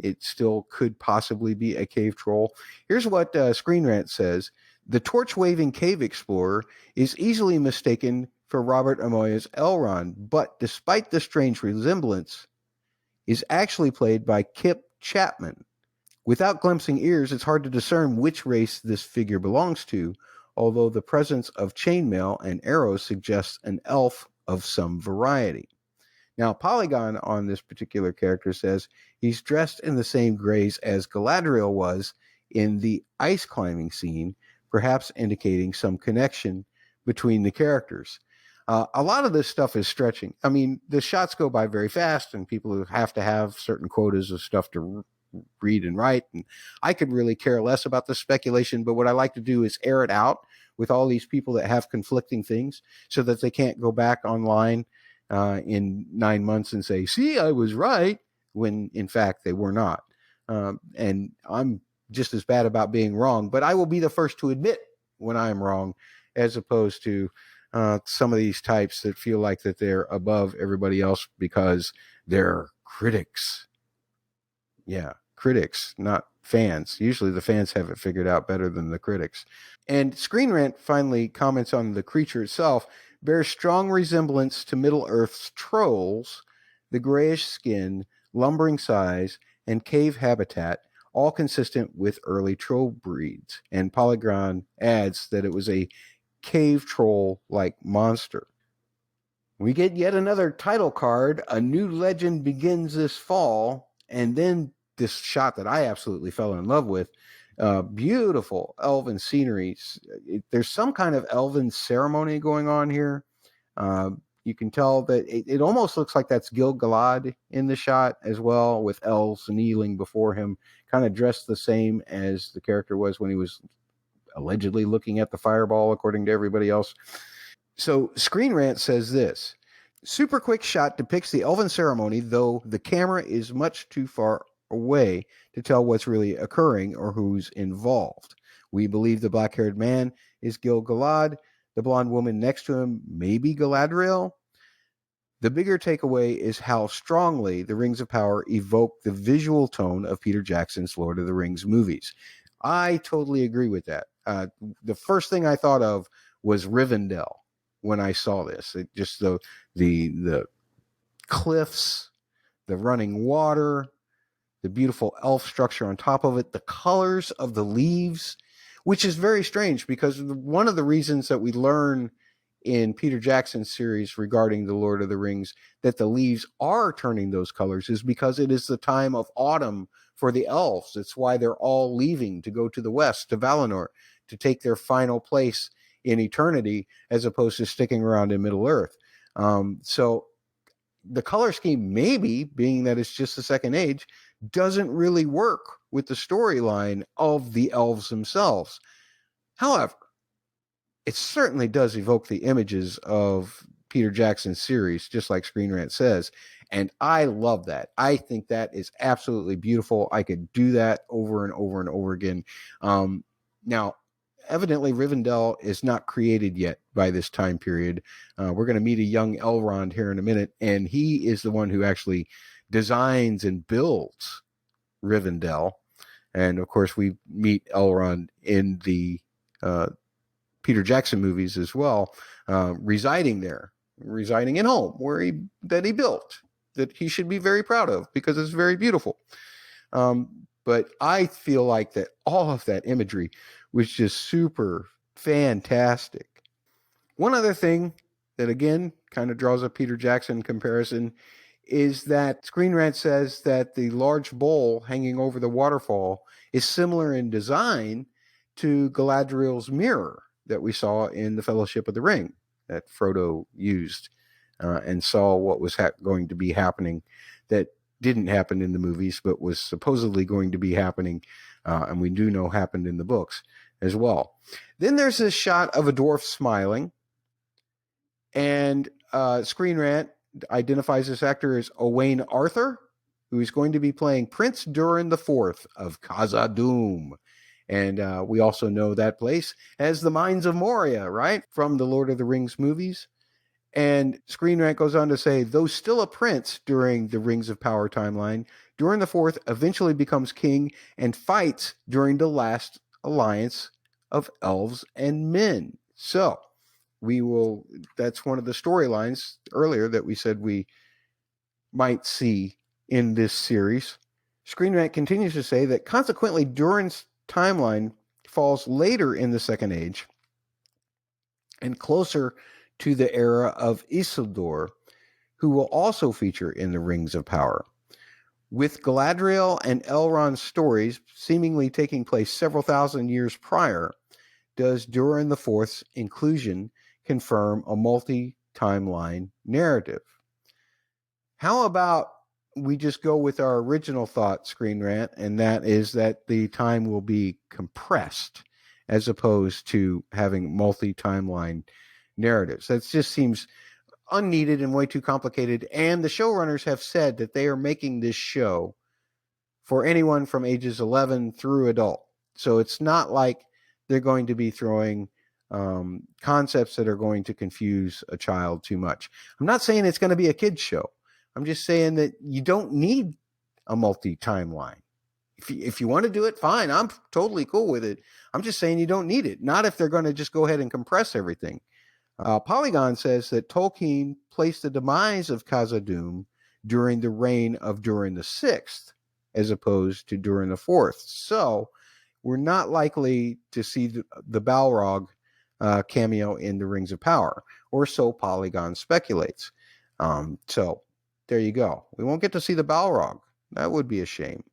It still could possibly be a cave troll. Here's what Screen Rant says. The torch-waving cave explorer is easily mistaken for Robert Amoya's Elrond, but despite the strange resemblance, is actually played by Kip Chapman. Without glimpsing ears, it's hard to discern which race this figure belongs to, although the presence of chainmail and arrows suggests an elf of some variety. Now, Polygon on this particular character says he's dressed in the same grays as Galadriel was in the ice climbing scene, perhaps indicating some connection between the characters. A lot of this stuff is stretching. I mean, the shots go by very fast, and people have to have certain quotas of stuff to read and write. And I could really care less about the speculation, but what I like to do is air it out with all these people that have conflicting things so that they can't go back online in 9 months and say, see, I was right, when in fact they were not. And I'm just as bad about being wrong, but I will be the first to admit when I am wrong, as opposed to some of these types that feel like that they're above everybody else because they're critics. Yeah, critics, not fans. Usually the fans have it figured out better than the critics. And Screen Rant finally comments on the creature itself, bears strong resemblance to Middle-earth's trolls, the grayish skin, lumbering size, and cave habitat, all consistent with early troll breeds. And Polygon adds that it was a cave troll-like monster. We get yet another title card. A new legend begins this fall, and then this shot that I absolutely fell in love with. Beautiful elven scenery. There's some kind of elven ceremony going on here. You can tell that it almost looks like that's Gil-galad in the shot as well, with elves kneeling before him, kind of dressed the same as the character was when he was allegedly looking at the fireball, according to everybody else. So Screen Rant says this: super quick shot depicts the elven ceremony, though the camera is much too far away to tell what's really occurring or who's involved. We believe the black-haired man is Gil-galad. The blonde woman next to him may be Galadriel. The bigger takeaway is how strongly the Rings of Power evoke the visual tone of Peter Jackson's Lord of the Rings movies. I totally agree with that. The first thing I thought of was Rivendell when I saw this. Just the cliffs, the running water, the beautiful elf structure on top of it, the colors of the leaves, which is very strange because one of the reasons that we learn in Peter Jackson's series regarding the Lord of the Rings that the leaves are turning those colors is because it is the time of autumn for the elves. It's why they're all leaving to go to the west, to Valinor, to take their final place in eternity, as opposed to sticking around in Middle-earth. So the color scheme, maybe being that it's just the Second Age, doesn't really work with the storyline of the elves themselves. However, it certainly does evoke the images of Peter Jackson's series, just like Screen Rant says. And I love that. I think that is absolutely beautiful. I could do that over and over and over again. Now, evidently, Rivendell is not created yet by this time period. We're going to meet a young Elrond here in a minute, and he is the one who actually designs and builds Rivendell. And, of course, we meet Elrond in the Peter Jackson movies as well, residing in home where he built, that he should be very proud of because it's very beautiful. But I feel like that all of that imagery was just super fantastic. One other thing that, again, kind of draws a Peter Jackson comparison is that Screen Rant says that the large bowl hanging over the waterfall is similar in design to Galadriel's mirror that we saw in the Fellowship of the Ring that Frodo used and saw what was going to be happening that didn't happen in the movies, but was supposedly going to be happening, and we do know happened in the books as well. Then there's this shot of a dwarf smiling, and Screen Rant identifies this actor as Owain Arthur, who is going to be playing Prince Durin IV of Khazad-dûm. And we also know that place as the Mines of Moria, right? From the Lord of the Rings movies. And Screen Rant goes on to say, though still a prince during the Rings of Power timeline, Durin IV eventually becomes king and fights during the last alliance of elves and men. So that's one of the storylines earlier that we said we might see in this series. Screen Rant continues to say that consequently Durin's timeline falls later in the Second Age and closer to the era of Isildur, who will also feature in the Rings of Power. With Galadriel and Elrond's stories seemingly taking place several thousand years prior, does Durin IV's inclusion confirm a multi-timeline narrative? How about we just go with our original thought, Screen Rant, and that is that the time will be compressed as opposed to having multi-timeline narratives. That just seems unneeded and way too complicated. And the showrunners have said that they are making this show for anyone from ages 11 through adult. So it's not like they're going to be throwing concepts that are going to confuse a child too much. I'm not saying it's going to be a kid's show. I'm just saying that you don't need a multi-timeline. If you want to do it, fine. I'm totally cool with it. I'm just saying you don't need it. Not if they're going to just go ahead and compress everything. Polygon says that Tolkien placed the demise of Khazad-dûm during the reign of Durin VI, as opposed to Durin IV. So we're not likely to see the Balrog cameo in the Rings of Power, or so Polygon speculates. So there you go. We won't get to see the Balrog. That would be a shame.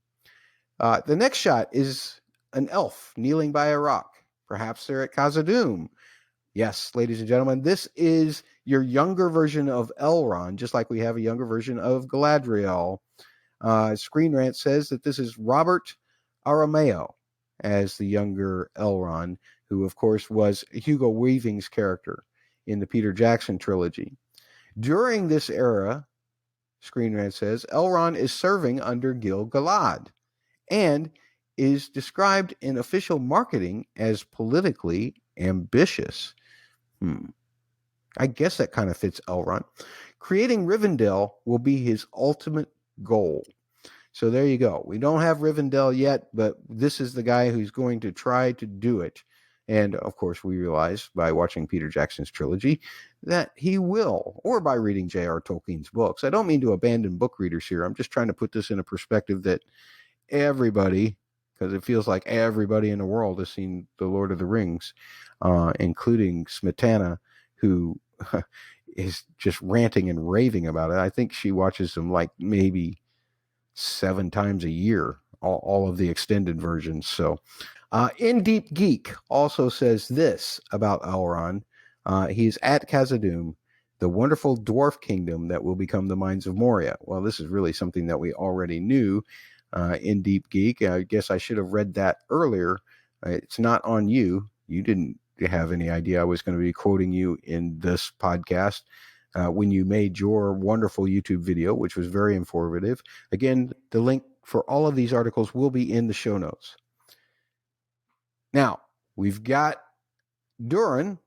The next shot is an elf kneeling by a rock. Perhaps they're at Khazad-dûm. Yes, ladies and gentlemen, this is your younger version of Elrond, just like we have a younger version of Galadriel. Screen Rant says that this is Robert Aramayo as the younger Elrond, who, of course, was Hugo Weaving's character in the Peter Jackson trilogy. During this era, Screen Rant says, Elrond is serving under Gil-galad and is described in official marketing as politically ambitious. I guess that kind of fits Elrond. Creating Rivendell will be his ultimate goal. So there you go. We don't have Rivendell yet, but this is the guy who's going to try to do it. And of course, we realize by watching Peter Jackson's trilogy that he will, or by reading J.R.R. Tolkien's books. I don't mean to abandon book readers here. I'm just trying to put this in a perspective that everybody, because it feels like everybody in the world has seen The Lord of the Rings, including Smetana, who is just ranting and raving about it. I think she watches them like maybe 7 times a year, all of the extended versions. So In Deep Geek also says this about Elrond. He's at Khazad-dûm, the wonderful dwarf kingdom that will become the Mines of Moria. Well, this is really something that we already knew. In Deep Geek, I guess I should have read that earlier. It's not on you. You didn't have any idea I was going to be quoting you in this podcast when you made your wonderful YouTube video, which was very informative. Again, the link for all of these articles will be in the show notes. Now, we've got Durin,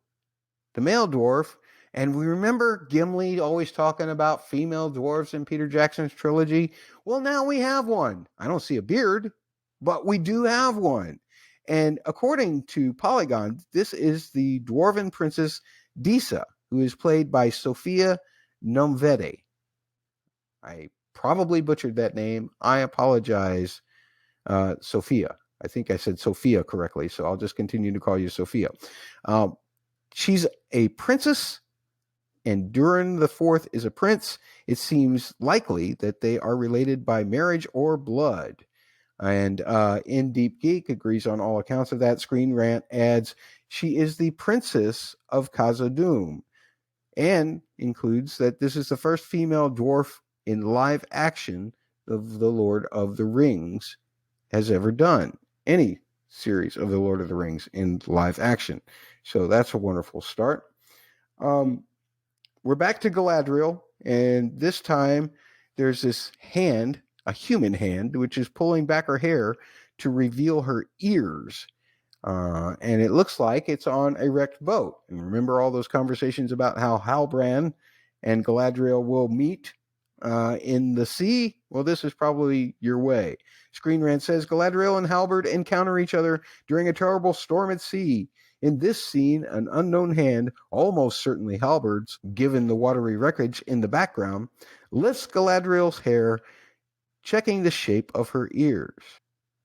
the male dwarf, and we remember Gimli always talking about female dwarves in Peter Jackson's trilogy. Well, now we have one. I don't see a beard, but we do have one. And according to Polygon, this is the dwarven princess Disa, who is played by Sophia Nomvede. I probably butchered that name. I apologize, Sophia. I think I said Sophia correctly, so I'll just continue to call you Sophia. She's a princess, and Durin IV is a prince. It seems likely that they are related by marriage or blood. And In Deep Geek agrees on all accounts of that. Screen Rant adds, she is the princess of Khazad-dûm, and includes that this is the first female dwarf in live action of The Lord of the Rings has ever done. Any series of The Lord of the Rings in live action. So that's a wonderful start. We're back to Galadriel, and this time there's this hand, a human hand, which is pulling back her hair to reveal her ears. And it looks like it's on a wrecked boat. And remember all those conversations about how Halbrand and Galadriel will meet in the sea? Well, this is probably your way. Screen Rant says Galadriel and Halberd encounter each other during a terrible storm at sea. In this scene, an unknown hand, almost certainly Halberd's, given the watery wreckage in the background, lifts Galadriel's hair, checking the shape of her ears.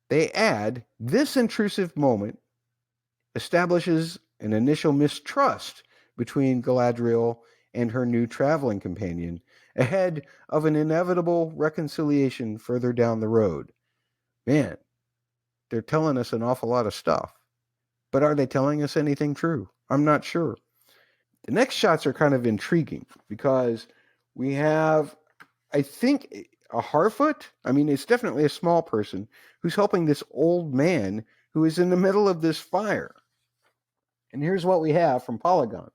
They add, this intrusive moment establishes an initial mistrust between Galadriel and her new traveling companion, ahead of an inevitable reconciliation further down the road. Man, they're telling us an awful lot of stuff. But are they telling us anything true? I'm not sure. The next shots are kind of intriguing because we have, I think, a Harfoot. I mean, it's definitely a small person who's helping this old man who is in the middle of this fire. And here's what we have from Polygon.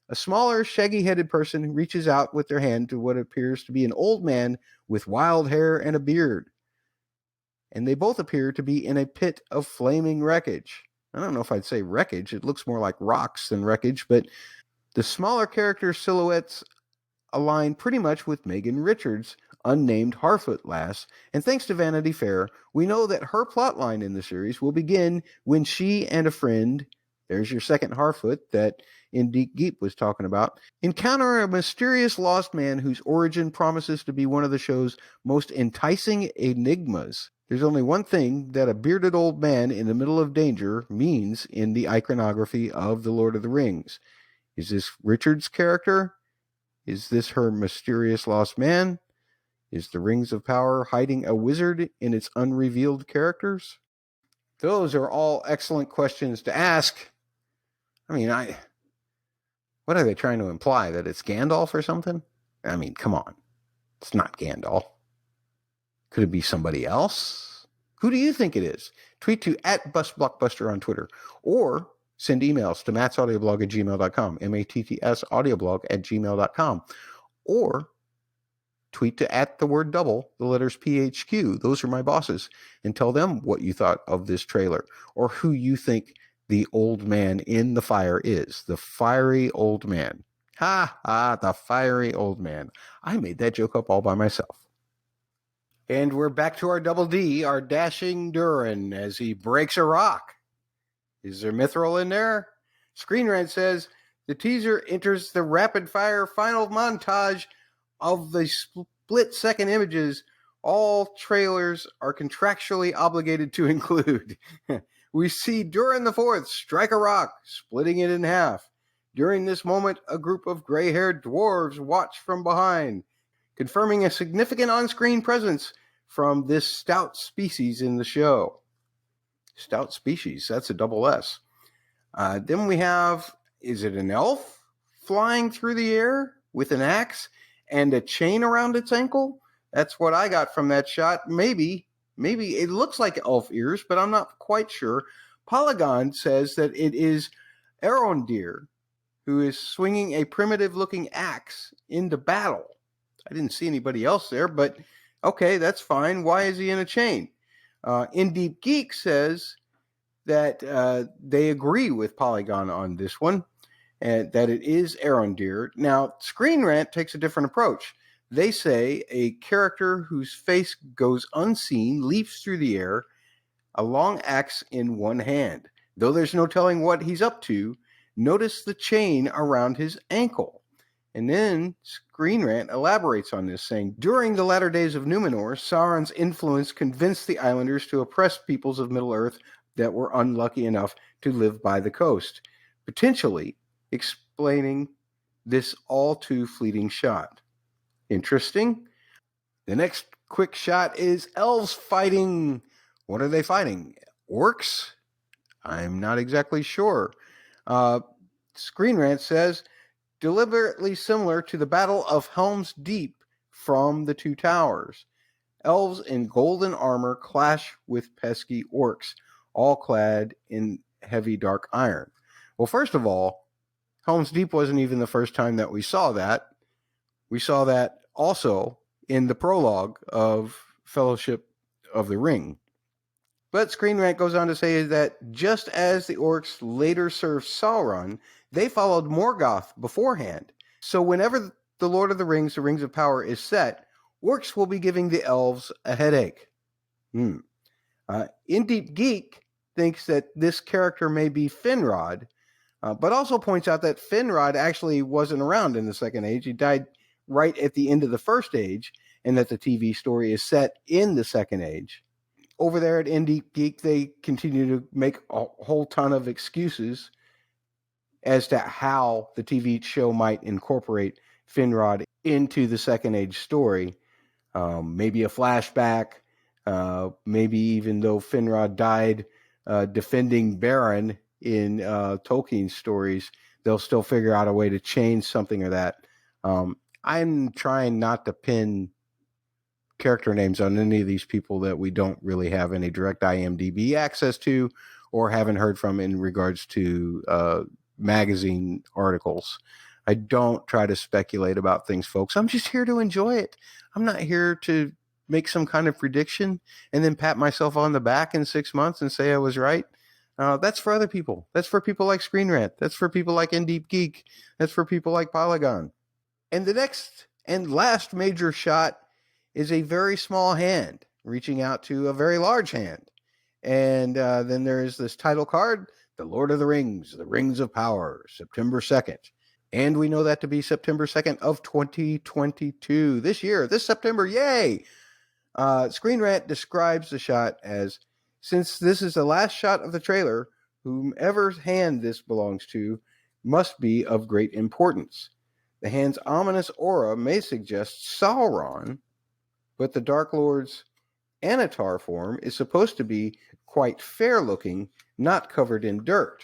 A smaller, shaggy-headed person reaches out with their hand to what appears to be an old man with wild hair and a beard. And they both appear to be in a pit of flaming wreckage. I don't know if I'd say wreckage. It looks more like rocks than wreckage, but the smaller character silhouettes align pretty much with Megan Richards' unnamed Harfoot lass, and thanks to Vanity Fair, we know that her plotline in the series will begin when she and a friend, there's your second Harfoot that Deep Geep was talking about, encounter a mysterious lost man whose origin promises to be one of the show's most enticing enigmas. There's only one thing that a bearded old man in the middle of danger means in the iconography of The Lord of the Rings. Is this Richards' character? Is this her mysterious lost man? Is the Rings of Power hiding a wizard in its unrevealed characters? Those are all excellent questions to ask. I mean, what are they trying to imply? That it's Gandalf or something? I mean, come on. It's not Gandalf. Could it be somebody else? Who do you think it is? Tweet to @BustBlockbuster on Twitter, or send emails to mattsaudioblog@gmail.com, mattsaudioblog@gmail.com, or tweet to the word double, the letters PHQ. Those are my bosses, and tell them what you thought of this trailer, or who you think the old man in the fire is. The fiery old man. Ha ha, the fiery old man. I made that joke up all by myself. And we're back to our double D, our dashing Durin, as he breaks a rock. Is there Mithril in there? Screen Rant says, the teaser enters the rapid-fire final montage of the split-second images all trailers are contractually obligated to include. We see Durin the Fourth strike a rock, splitting it in half. During this moment, a group of gray-haired dwarves watch from behind, confirming a significant on-screen presence from this stout species in the show. Stout species, that's a double S. Then we have, is it an elf flying through the air with an axe and a chain around its ankle? That's what I got from that shot. Maybe it looks like elf ears, but I'm not quite sure. Polygon says that it is Arondir, who is swinging a primitive-looking axe into battle. I didn't see anybody else there, but okay, that's fine. Why is he in a chain? Deep Geek says that they agree with Polygon on this one, and that it is Arondir. Now, Screen Rant takes a different approach. They say a character whose face goes unseen leaps through the air, a long axe in one hand. Though there's no telling what he's up to, notice the chain around his ankle. And then Screen Rant elaborates on this, saying, during the latter days of Numenor, Sauron's influence convinced the islanders to oppress peoples of Middle-earth that were unlucky enough to live by the coast, potentially explaining this all too fleeting shot. Interesting. The next quick shot is elves fighting. What are they fighting? Orcs? I'm not exactly sure. Screen Rant says, deliberately similar to the Battle of Helm's Deep from the Two Towers. Elves in golden armor clash with pesky orcs, all clad in heavy dark iron. Well, first of all, Helm's Deep wasn't even the first time that we saw that. We saw that also in the prologue of Fellowship of the Ring. But Screen Rant goes on to say that just as the orcs later served Sauron, they followed Morgoth beforehand. So whenever the Lord of the Rings of Power is set, orcs will be giving the elves a headache. Deep Geek thinks that this character may be Finrod, but also points out that Finrod actually wasn't around in the Second Age. He died right at the end of the First Age, and that the TV story is set in the Second Age. Over there at Indie Geek, they continue to make a whole ton of excuses as to how the TV show might incorporate Finrod into the Second Age story. Maybe a flashback, maybe even though Finrod died defending Beren in Tolkien's stories, they'll still figure out a way to change something or that. I'm trying not to pin character names on any of these people that we don't really have any direct IMDb access to or haven't heard from in regards to magazine articles. I don't try to speculate about things, folks. I'm just here to enjoy it. I'm not here to make some kind of prediction and then pat myself on the back in 6 months and say I was right. That's for other people. That's for people like Screen Rant. That's for people like In Deep Geek. That's for people like Polygon. And the next and last major shot is a very small hand reaching out to a very large hand. And then there is this title card, The Lord of the Rings, The Rings of Power, September 2nd. And we know that to be September 2nd of 2022. This year, this September, yay! Screen Rant describes the shot as, since this is the last shot of the trailer, whomever's hand this belongs to must be of great importance. The hand's ominous aura may suggest Sauron, but the Dark Lord's Anatar form is supposed to be quite fair-looking, not covered in dirt.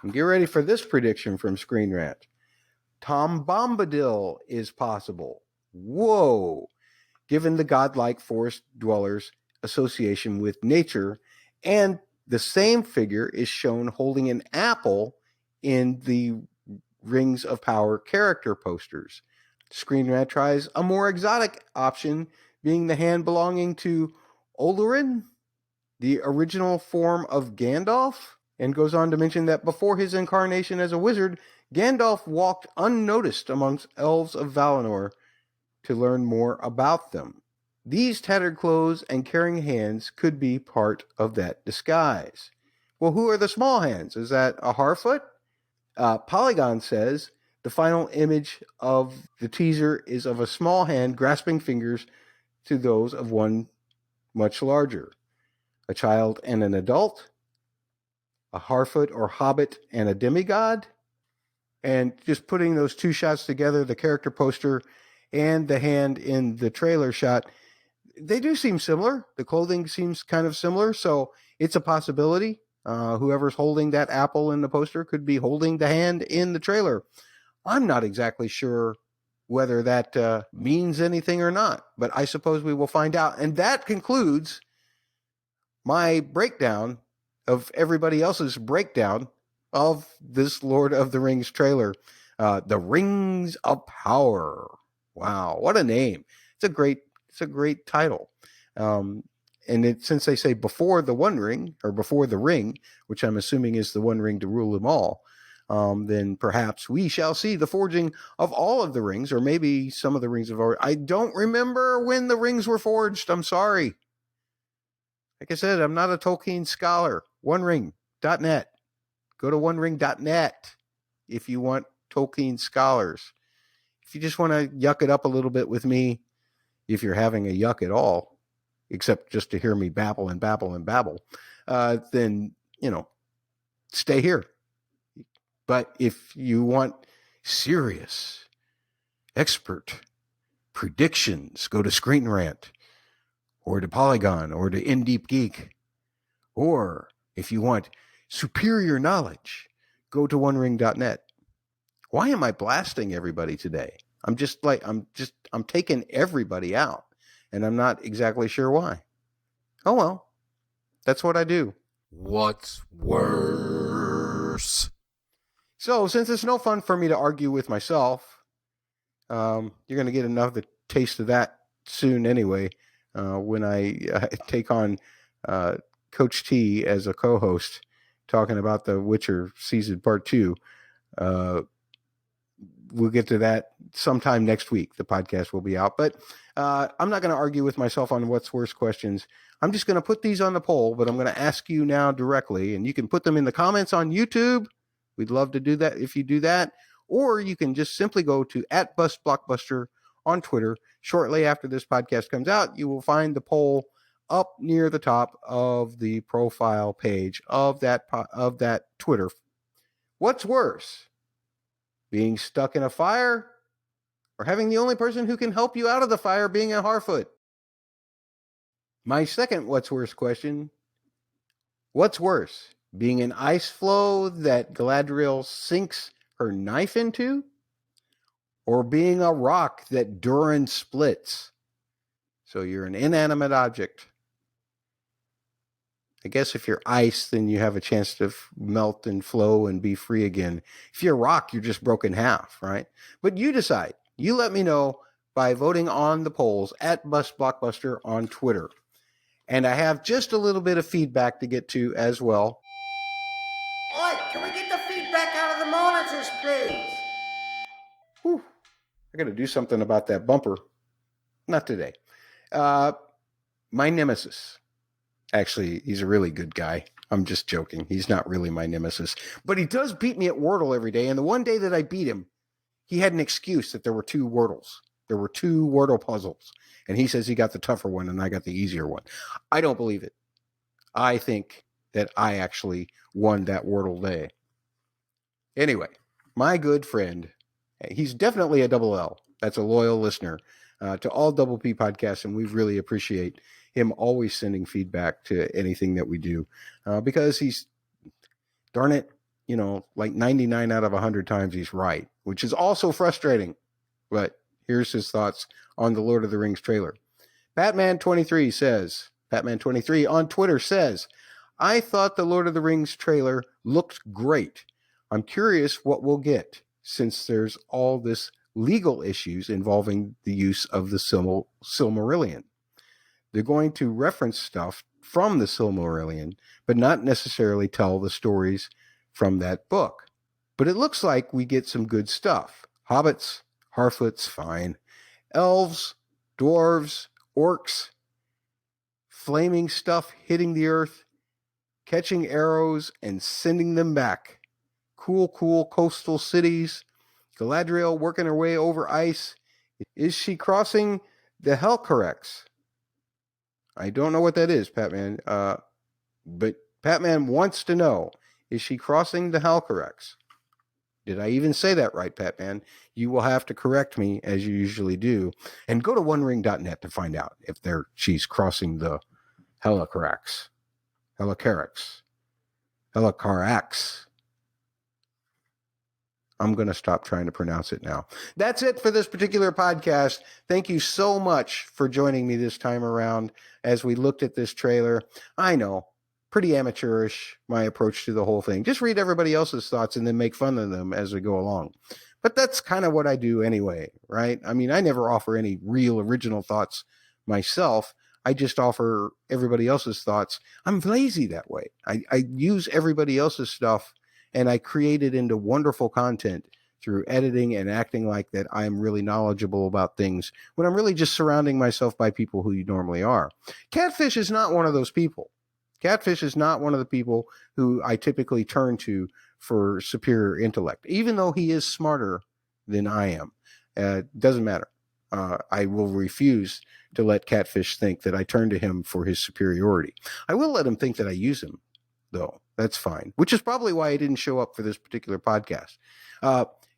And get ready for this prediction from Screen Rant. Tom Bombadil is possible. Whoa! Given the godlike forest dwellers' association with nature, and the same figure is shown holding an apple in the Rings of Power character posters. Screen Rant tries a more exotic option, being the hand belonging to Olorin, the original form of Gandalf, and goes on to mention that before his incarnation as a wizard, Gandalf walked unnoticed amongst elves of Valinor to learn more about them. These tattered clothes and carrying hands could be part of that disguise. Well, who are the small hands? Is that a Harfoot? Polygon says the final image of the teaser is of a small hand grasping fingers to those of one much larger. A child and an adult, a Harfoot or Hobbit and a demigod. And just putting those two shots together, the character poster and the hand in the trailer shot, they do seem similar. The clothing seems kind of similar, so it's a possibility. Whoever's holding that apple in the poster could be holding the hand in the trailer. I'm not exactly sure whether that means anything or not, but I suppose we will find out. And that concludes my breakdown of everybody else's breakdown of this Lord of the Rings trailer. The Rings of Power. Wow, what a name. It's a great title. And since they say before the One Ring, or before the ring, which I'm assuming is the One Ring to rule them all, then perhaps we shall see the forging of all of the rings, or maybe some of the rings have already. I don't remember when the rings were forged. I'm sorry. Like I said, I'm not a Tolkien scholar. OneRing.net. Go to OneRing.net if you want Tolkien scholars. If you just want to yuck it up a little bit with me, if you're having a yuck at all, except just to hear me babble and babble and babble, then, stay here. But if you want serious, expert predictions, go to Screen Rant or to Polygon or to In Deep Geek. Or if you want superior knowledge, go to OneRing.net. Why am I blasting everybody today? I'm taking everybody out, and I'm not exactly sure why. Oh well, that's what I do. What's worse? So since it's no fun for me to argue with myself, you're going to get another taste of that soon anyway, when I take on Coach T as a co-host, talking about The Witcher Season Part 2. We'll get to that sometime next week. The podcast will be out. But I'm not going to argue with myself on what's worse questions. I'm just going to put these on the poll, but I'm going to ask you now directly. And you can put them in the comments on YouTube. We'd love to do that if you do that. Or you can just simply go to @BustBlockbuster on Twitter. Shortly after this podcast comes out, you will find the poll up near the top of the profile page of that Twitter. What's worse, being stuck in a fire or having the only person who can help you out of the fire being a Harfoot? My second what's worse question: what's worse, being an ice floe that Galadriel sinks her knife into, or being a rock that Durin splits? So you're an inanimate object. I guess if you're ice, then you have a chance to melt and flow and be free again. If you're rock, you're just broken in half, right? But you decide. You let me know by voting on the polls at Blockbuster on Twitter. And I have just a little bit of feedback to get to as well. Oi, can we get the feedback out of the monitors, please? Whew. I got to do something about that bumper. Not today. My nemesis. Actually, he's a really good guy. I'm just joking. He's not really my nemesis. But he does beat me at Wordle every day. And the one day that I beat him, he had an excuse that there were two Wordles. There were two Wordle puzzles. And he says he got the tougher one and I got the easier one. I don't believe it. I think that I actually won that Wordle day. Anyway, my good friend, he's definitely a double L. That's a loyal listener to all Double P podcasts, and we really appreciate him always sending feedback to anything that we do because he's, darn it, like 99 out of 100 times he's right, which is also frustrating. But here's his thoughts on the Lord of the Rings trailer. Patman23 on Twitter says, I thought the Lord of the Rings trailer looked great. I'm curious what we'll get since there's all this legal issues involving the use of the Silmarillion. They're going to reference stuff from the Silmarillion, but not necessarily tell the stories from that book. But it looks like we get some good stuff. Hobbits, Harfoots, fine. Elves, dwarves, orcs, flaming stuff hitting the earth, catching arrows and sending them back. Cool coastal cities. Galadriel working her way over ice. Is she crossing the Hellcorrects? I don't know what that is, Patman. But Patman wants to know, is she crossing the Hellcorrects? Did I even say that right, Patman? You will have to correct me, as you usually do. And go to onering.net to find out if she's crossing the Hellcorrects. Hellcorrects. I'm going to stop trying to pronounce it now. That's it for this particular podcast. Thank you so much for joining me this time around as we looked at this trailer. I know, pretty amateurish, my approach to the whole thing. Just read everybody else's thoughts and then make fun of them as we go along. But that's kind of what I do anyway, right? I mean, I never offer any real original thoughts myself. I just offer everybody else's thoughts. I'm lazy that way. I use everybody else's stuff and I create it into wonderful content through editing and acting like that I'm really knowledgeable about things when I'm really just surrounding myself by people who you normally are. Catfish is not one of those people. Catfish is not one of the people who I typically turn to for superior intellect, even though he is smarter than I am. Doesn't matter. I will refuse to let Catfish think that I turn to him for his superiority. I will let him think that I use him, though. That's fine, which is probably why he didn't show up for this particular podcast.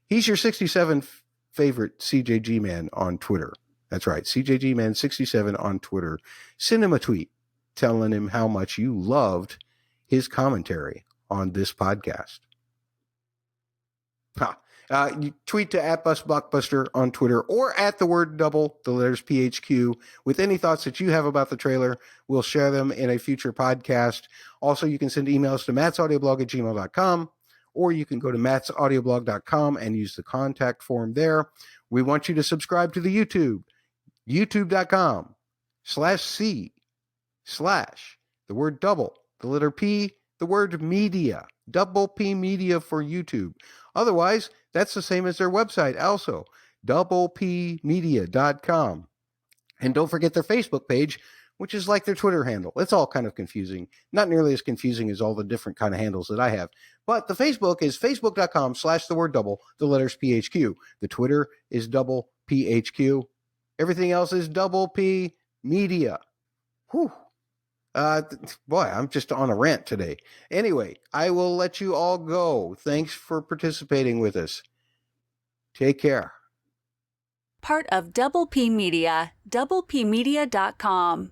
He's your 67 favorite CJG man on Twitter. That's right, CJG man 67 on Twitter. Send him a tweet telling him how much you loved his commentary on this podcast. You tweet to @BusBlockbuster on Twitter or at the word double, the letters PHQ, with any thoughts that you have about the trailer. We'll share them in a future podcast. Also, you can send emails to mattsaudioblog@gmail.com, or you can go to mattsaudioblog.com and use the contact form there. We want you to subscribe to the YouTube, youtube.com/C/ the word double, the letter P, the word media, Double P Media for YouTube. Otherwise, that's the same as their website also, doublepmedia.com. And don't forget their Facebook page, which is like their Twitter handle. It's all kind of confusing. Not nearly as confusing as all the different kind of handles that I have. But the Facebook is facebook.com/the word double, the letters PHQ. The Twitter is double PHQ. Everything else is Double P Media. Whew. Boy, I'm just on a rant today. Anyway, I will let you all go. Thanks for participating with us. Take care. part of Double P Media, doublepmedia.com.